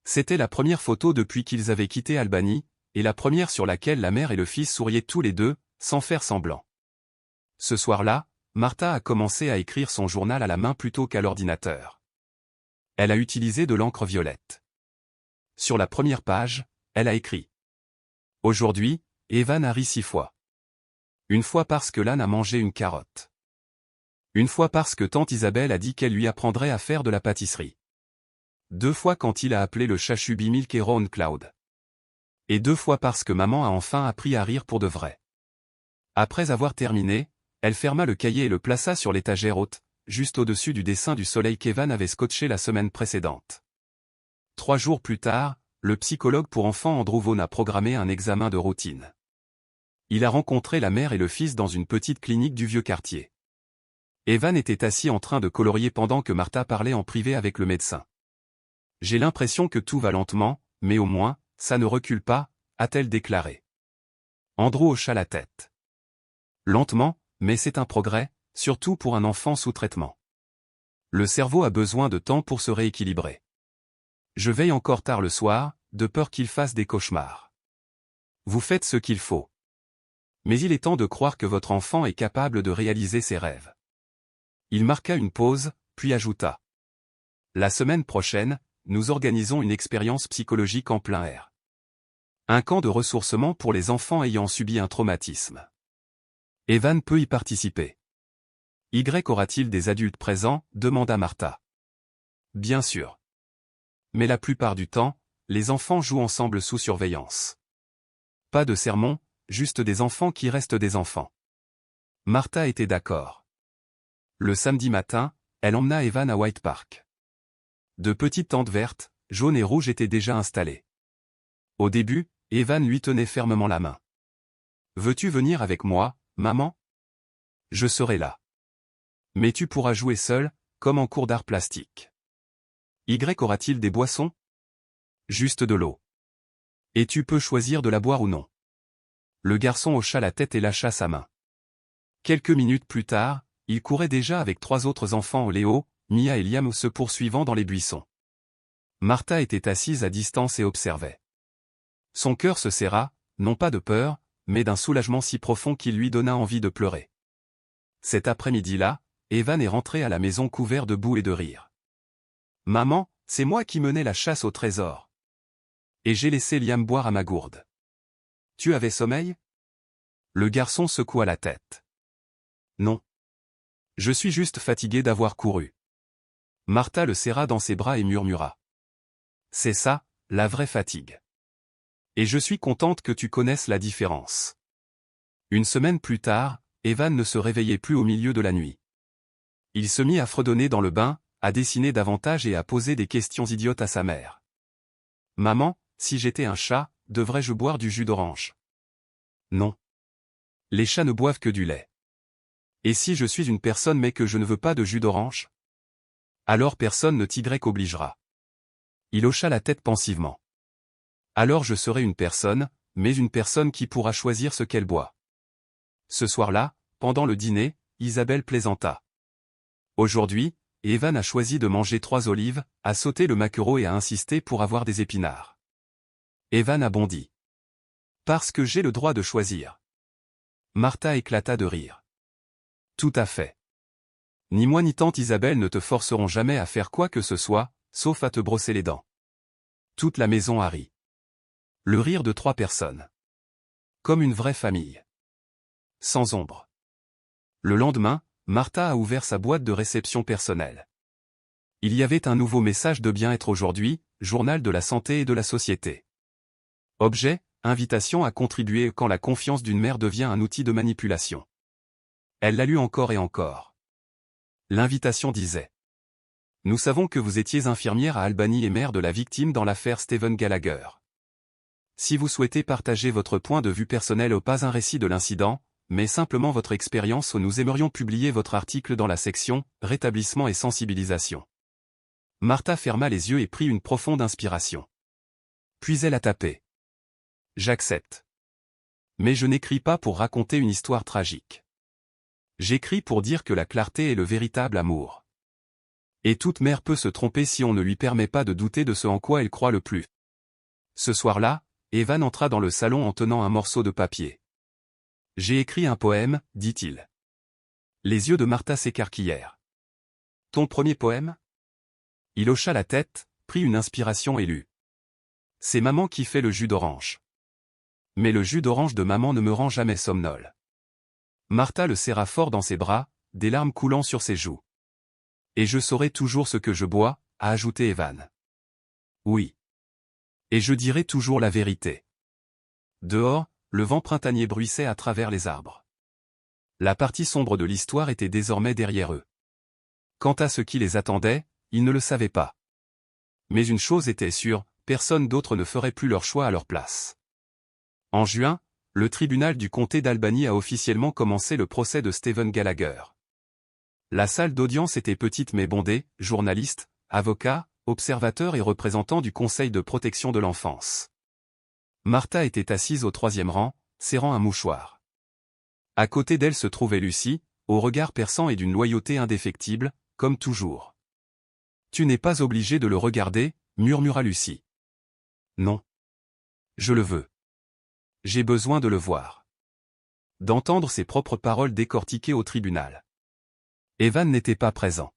C'était la première photo depuis qu'ils avaient quitté Albany, et la première sur laquelle la mère et le fils souriaient tous les deux, sans faire semblant. Ce soir-là, Martha a commencé à écrire son journal à la main plutôt qu'à l'ordinateur. Elle a utilisé de l'encre violette. Sur la première page, elle a écrit « Aujourd'hui, Evan a ri 6 fois. Une fois parce que l'âne a mangé une carotte. Une fois parce que tante Isabelle a dit qu'elle lui apprendrait à faire de la pâtisserie. 2 fois quand il a appelé le chat Chubby Milk et Ron Cloud. Et 2 fois parce que maman a enfin appris à rire pour de vrai. » Après avoir terminé, elle ferma le cahier et le plaça sur l'étagère haute, juste au-dessus du dessin du soleil qu'Evan avait scotché la semaine précédente. 3 jours plus tard, le psychologue pour enfants Andrew Vaughn a programmé un examen de routine. Il a rencontré la mère et le fils dans une petite clinique du vieux quartier. Evan était assis en train de colorier pendant que Martha parlait en privé avec le médecin. « J'ai l'impression que tout va lentement, mais au moins, ça ne recule pas, » a-t-elle déclaré. Andrew hocha la tête. « Lentement, mais c'est un progrès, surtout pour un enfant sous traitement. Le cerveau a besoin de temps pour se rééquilibrer. Je veille encore tard le soir, de peur qu'il fasse des cauchemars. Vous faites ce qu'il faut. Mais il est temps de croire que votre enfant est capable de réaliser ses rêves. » Il marqua une pause, puis ajouta. « La semaine prochaine, nous organisons une expérience psychologique en plein air. Un camp de ressourcement pour les enfants ayant subi un traumatisme. Evan peut y participer. »« Y aura-t-il des adultes présents ?» demanda Martha. « Bien sûr. Mais la plupart du temps, les enfants jouent ensemble sous surveillance. Pas de sermon, juste des enfants qui restent des enfants. » Martha était d'accord. Le samedi matin, elle emmena Evan à White Park. De petites tentes vertes, jaunes et rouges étaient déjà installées. Au début, Evan lui tenait fermement la main. « Veux-tu venir avec moi, maman ? Je serai là. Mais tu pourras jouer seul, comme en cours d'art plastique. Y aura-t-il des boissons ? Juste de l'eau. Et tu peux choisir de la boire ou non. » Le garçon hocha la tête et lâcha sa main. Quelques minutes plus tard, il courait déjà avec 3 autres enfants, Léo, Mia et Liam, se poursuivant dans les buissons. Martha était assise à distance et observait. Son cœur se serra, non pas de peur, mais d'un soulagement si profond qu'il lui donna envie de pleurer. Cet après-midi-là, Evan est rentré à la maison couvert de boue et de rire. « Maman, c'est moi qui menais la chasse au trésor. Et j'ai laissé Liam boire à ma gourde. Tu avais sommeil ? » Le garçon secoua la tête. « Non. Je suis juste fatigué d'avoir couru. » Martha le serra dans ses bras et murmura. « C'est ça, la vraie fatigue. Et je suis contente que tu connaisses la différence. » Une semaine plus tard, Evan ne se réveillait plus au milieu de la nuit. Il se mit à fredonner dans le bain, à dessiner davantage et à poser des questions idiotes à sa mère. « Maman, si j'étais un chat, devrais-je boire du jus d'orange ? » Non. Les chats ne boivent que du lait. Et si je suis une personne mais que je ne veux pas de jus d'orange ? Alors personne ne t'y obligera. Il hocha la tête pensivement. Alors je serai une personne, mais une personne qui pourra choisir ce qu'elle boit. Ce soir-là, pendant le dîner, Isabelle plaisanta. Aujourd'hui, Evan a choisi de manger 3 olives, a sauté le maquereau et a insisté pour avoir des épinards. Evan a bondi. Parce que j'ai le droit de choisir. Martha éclata de rire. Tout à fait. Ni moi ni tante Isabelle ne te forceront jamais à faire quoi que ce soit, sauf à te brosser les dents. Toute la maison a ri. Le rire de 3 personnes. Comme une vraie famille. Sans ombre. Le lendemain, Martha a ouvert sa boîte de réception personnelle. Il y avait un nouveau message de bien-être aujourd'hui, journal de la santé et de la société. Objet, invitation à contribuer quand la confiance d'une mère devient un outil de manipulation. Elle l'a lu encore et encore. L'invitation disait: Nous savons que vous étiez infirmière à Albany et mère de la victime dans l'affaire Stephen Gallagher. Si vous souhaitez partager votre point de vue personnel ou pas un récit de l'incident, mais simplement votre expérience, nous aimerions publier votre article dans la section « Rétablissement et sensibilisation ». Martha ferma les yeux et prit une profonde inspiration. Puis elle a tapé. J'accepte. Mais je n'écris pas pour raconter une histoire tragique. J'écris pour dire que la clarté est le véritable amour. Et toute mère peut se tromper si on ne lui permet pas de douter de ce en quoi elle croit le plus. Ce soir-là, Evan entra dans le salon en tenant un morceau de papier. J'ai écrit un poème, dit-il. Les yeux de Martha s'écarquillèrent. Ton premier poème? Il hocha la tête, prit une inspiration et lut. C'est maman qui fait le jus d'orange. Mais le jus d'orange de maman ne me rend jamais somnole. Martha le serra fort dans ses bras, des larmes coulant sur ses joues. Et je saurai toujours ce que je bois, a ajouté Evan. Oui. Et je dirai toujours la vérité. Dehors, le vent printanier bruissait à travers les arbres. La partie sombre de l'histoire était désormais derrière eux. Quant à ce qui les attendait, ils ne le savaient pas. Mais une chose était sûre, personne d'autre ne ferait plus leur choix à leur place. En juin, le tribunal du comté d'Albany a officiellement commencé le procès de Stephen Gallagher. La salle d'audience était petite mais bondée, journalistes, avocats, observateurs et représentants du Conseil de protection de l'enfance. Martha était assise au 3e rang, serrant un mouchoir. À côté d'elle se trouvait Lucie, au regard perçant et d'une loyauté indéfectible, comme toujours. Tu n'es pas obligé de le regarder, murmura Lucie. Non. Je le veux. J'ai besoin de le voir. D'entendre ses propres paroles décortiquées au tribunal. Evan n'était pas présent.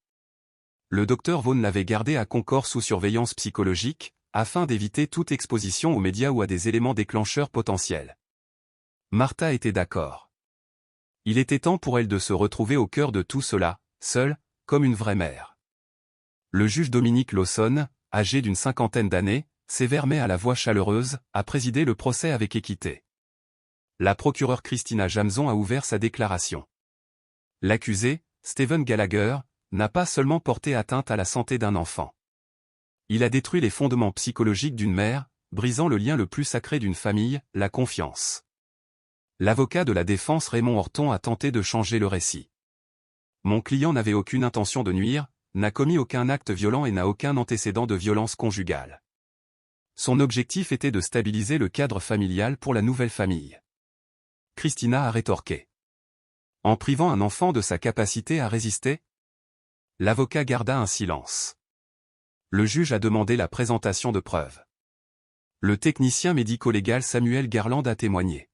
Le docteur Vaughn l'avait gardé à Concord sous surveillance psychologique, afin d'éviter toute exposition aux médias ou à des éléments déclencheurs potentiels. Martha était d'accord. Il était temps pour elle de se retrouver au cœur de tout cela, seule, comme une vraie mère. Le juge Dominique Lawson, âgé d'une 50aine d'années, sévère mais à la voix chaleureuse, a présidé le procès avec équité. La procureure Christina Jamson a ouvert sa déclaration. L'accusé, Stephen Gallagher, n'a pas seulement porté atteinte à la santé d'un enfant. Il a détruit les fondements psychologiques d'une mère, brisant le lien le plus sacré d'une famille, la confiance. L'avocat de la défense Raymond Horton a tenté de changer le récit. Mon client n'avait aucune intention de nuire, n'a commis aucun acte violent et n'a aucun antécédent de violence conjugale. Son objectif était de stabiliser le cadre familial pour la nouvelle famille. Christina a rétorqué. En privant un enfant de sa capacité à résister? L'avocat garda un silence. Le juge a demandé la présentation de preuves. Le technicien médico-légal Samuel Garland a témoigné.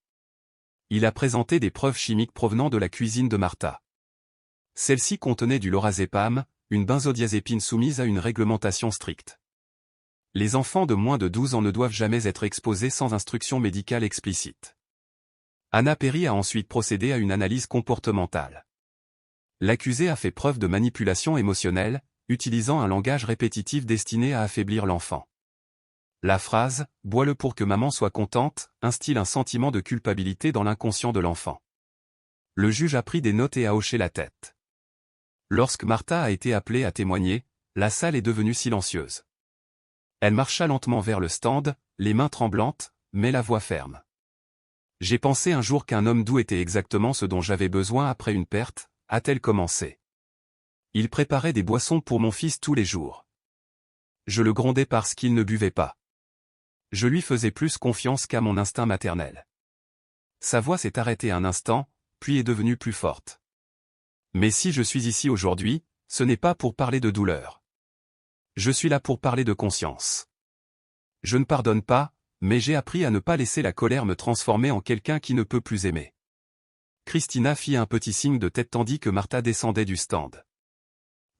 Il a présenté des preuves chimiques provenant de la cuisine de Martha. Celle-ci contenait du lorazépam, une benzodiazépine soumise à une réglementation stricte. Les enfants de moins de 12 ans ne doivent jamais être exposés sans instruction médicale explicite. Anna Perry a ensuite procédé à une analyse comportementale. L'accusé a fait preuve de manipulation émotionnelle, utilisant un langage répétitif destiné à affaiblir l'enfant. La phrase « bois-le pour que maman soit contente » instille un sentiment de culpabilité dans l'inconscient de l'enfant. Le juge a pris des notes et a hoché la tête. Lorsque Martha a été appelée à témoigner, la salle est devenue silencieuse. Elle marcha lentement vers le stand, les mains tremblantes, mais la voix ferme. J'ai pensé un jour qu'un homme doux était exactement ce dont j'avais besoin après une perte, a-t-elle commencé. Il préparait des boissons pour mon fils tous les jours. Je le grondais parce qu'il ne buvait pas. Je lui faisais plus confiance qu'à mon instinct maternel. Sa voix s'est arrêtée un instant, puis est devenue plus forte. Mais si je suis ici aujourd'hui, ce n'est pas pour parler de douleur. Je suis là pour parler de conscience. Je ne pardonne pas, mais j'ai appris à ne pas laisser la colère me transformer en quelqu'un qui ne peut plus aimer. Christina fit un petit signe de tête tandis que Martha descendait du stand.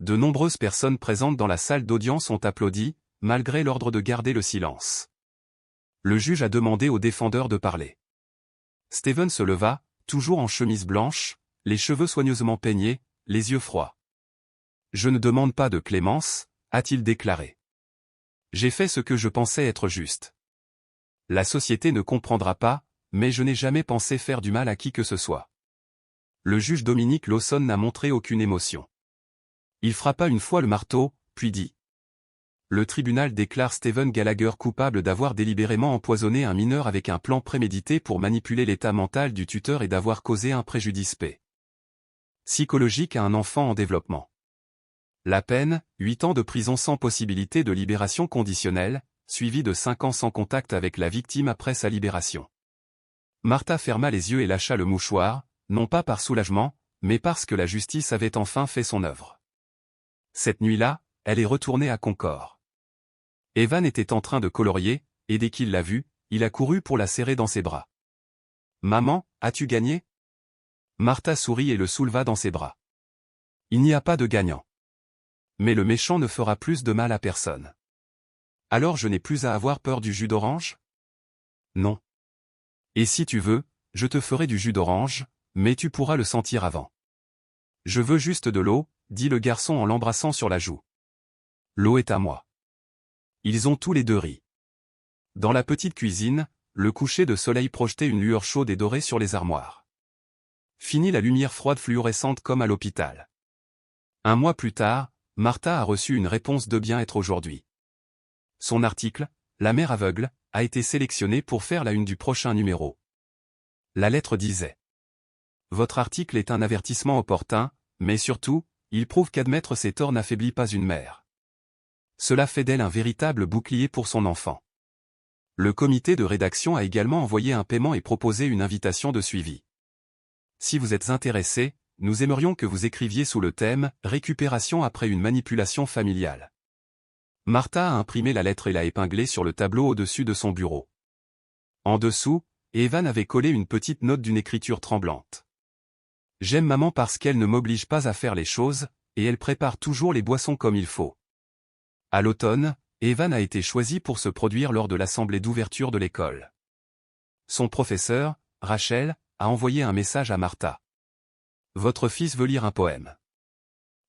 De nombreuses personnes présentes dans la salle d'audience ont applaudi, malgré l'ordre de garder le silence. Le juge a demandé au défendeur de parler. Steven se leva, toujours en chemise blanche, les cheveux soigneusement peignés, les yeux froids. « Je ne demande pas de clémence », a-t-il déclaré. « J'ai fait ce que je pensais être juste. La société ne comprendra pas, mais je n'ai jamais pensé faire du mal à qui que ce soit. » Le juge Dominic Lawson n'a montré aucune émotion. Il frappa une fois le marteau, puis dit. Le tribunal déclare Steven Gallagher coupable d'avoir délibérément empoisonné un mineur avec un plan prémédité pour manipuler l'état mental du tuteur et d'avoir causé un préjudice psychologique à un enfant en développement. La peine, 8 ans de prison sans possibilité de libération conditionnelle, suivi de 5 ans sans contact avec la victime après sa libération. Martha ferma les yeux et lâcha le mouchoir, non pas par soulagement, mais parce que la justice avait enfin fait son œuvre. Cette nuit-là, elle est retournée à Concord. Evan était en train de colorier, et dès qu'il l'a vue, il a couru pour la serrer dans ses bras. « Maman, as-tu gagné ?» Martha sourit et le souleva dans ses bras. « Il n'y a pas de gagnant. Mais le méchant ne fera plus de mal à personne. Alors je n'ai plus à avoir peur du jus d'orange ? Non. Et si tu veux, je te ferai du jus d'orange, mais tu pourras le sentir avant. Je veux juste de l'eau, dit le garçon en l'embrassant sur la joue. L'eau est à moi. Ils ont tous les deux ri. Dans la petite cuisine, le coucher de soleil projetait une lueur chaude et dorée sur les armoires. Fini la lumière froide fluorescente comme à l'hôpital. Un mois plus tard, Martha a reçu une réponse de bien-être aujourd'hui. Son article, La mère aveugle, a été sélectionné pour faire la une du prochain numéro. La lettre disait. Votre article est un avertissement opportun, mais surtout, il prouve qu'admettre ses torts n'affaiblit pas une mère. Cela fait d'elle un véritable bouclier pour son enfant. Le comité de rédaction a également envoyé un paiement et proposé une invitation de suivi. Si vous êtes intéressé, nous aimerions que vous écriviez sous le thème « Récupération après une manipulation familiale ». Martha a imprimé la lettre et l'a épinglée sur le tableau au-dessus de son bureau. En dessous, Evan avait collé une petite note d'une écriture tremblante. « J'aime maman parce qu'elle ne m'oblige pas à faire les choses, et elle prépare toujours les boissons comme il faut. » À l'automne, Evan a été choisi pour se produire lors de l'assemblée d'ouverture de l'école. Son professeur, Rachel, a envoyé un message à Martha. « Votre fils veut lire un poème. »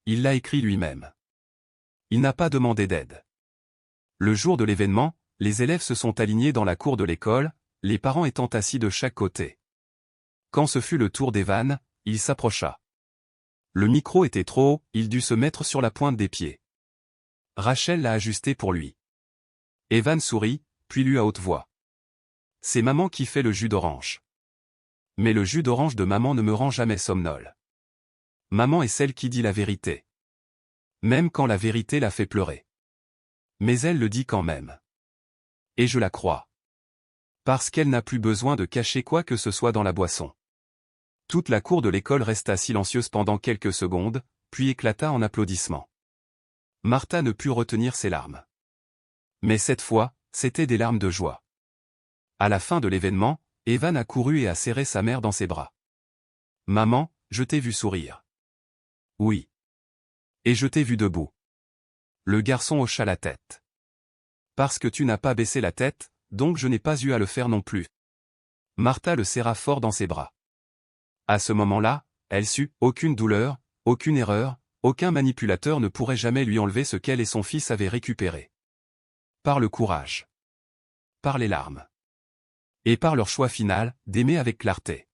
Il l'a écrit lui-même. Il n'a pas demandé d'aide. Le jour de l'événement, les élèves se sont alignés dans la cour de l'école, les parents étant assis de chaque côté. Quand ce fut le tour d'Evan, il s'approcha. Le micro était trop haut, il dut se mettre sur la pointe des pieds. Rachel l'a ajusté pour lui. Evan sourit, puis lut à haute voix. « C'est maman qui fait le jus d'orange. Mais le jus d'orange de maman ne me rend jamais somnole. Maman est celle qui dit la vérité. Même quand la vérité la fait pleurer. Mais elle le dit quand même. Et je la crois. Parce qu'elle n'a plus besoin de cacher quoi que ce soit dans la boisson. » Toute la cour de l'école resta silencieuse pendant quelques secondes, puis éclata en applaudissements. Martha ne put retenir ses larmes. Mais cette fois, c'étaient des larmes de joie. À la fin de l'événement, Evan a couru et a serré sa mère dans ses bras. « Maman, je t'ai vu sourire. »« Oui. Et je t'ai vu debout. » Le garçon hocha la tête. « Parce que tu n'as pas baissé la tête, donc je n'ai pas eu à le faire non plus. » Martha le serra fort dans ses bras. À ce moment-là, elle sut, aucune douleur, aucune erreur, aucun manipulateur ne pourrait jamais lui enlever ce qu'elle et son fils avaient récupéré. Par le courage. Par les larmes. Et par leur choix final, d'aimer avec clarté.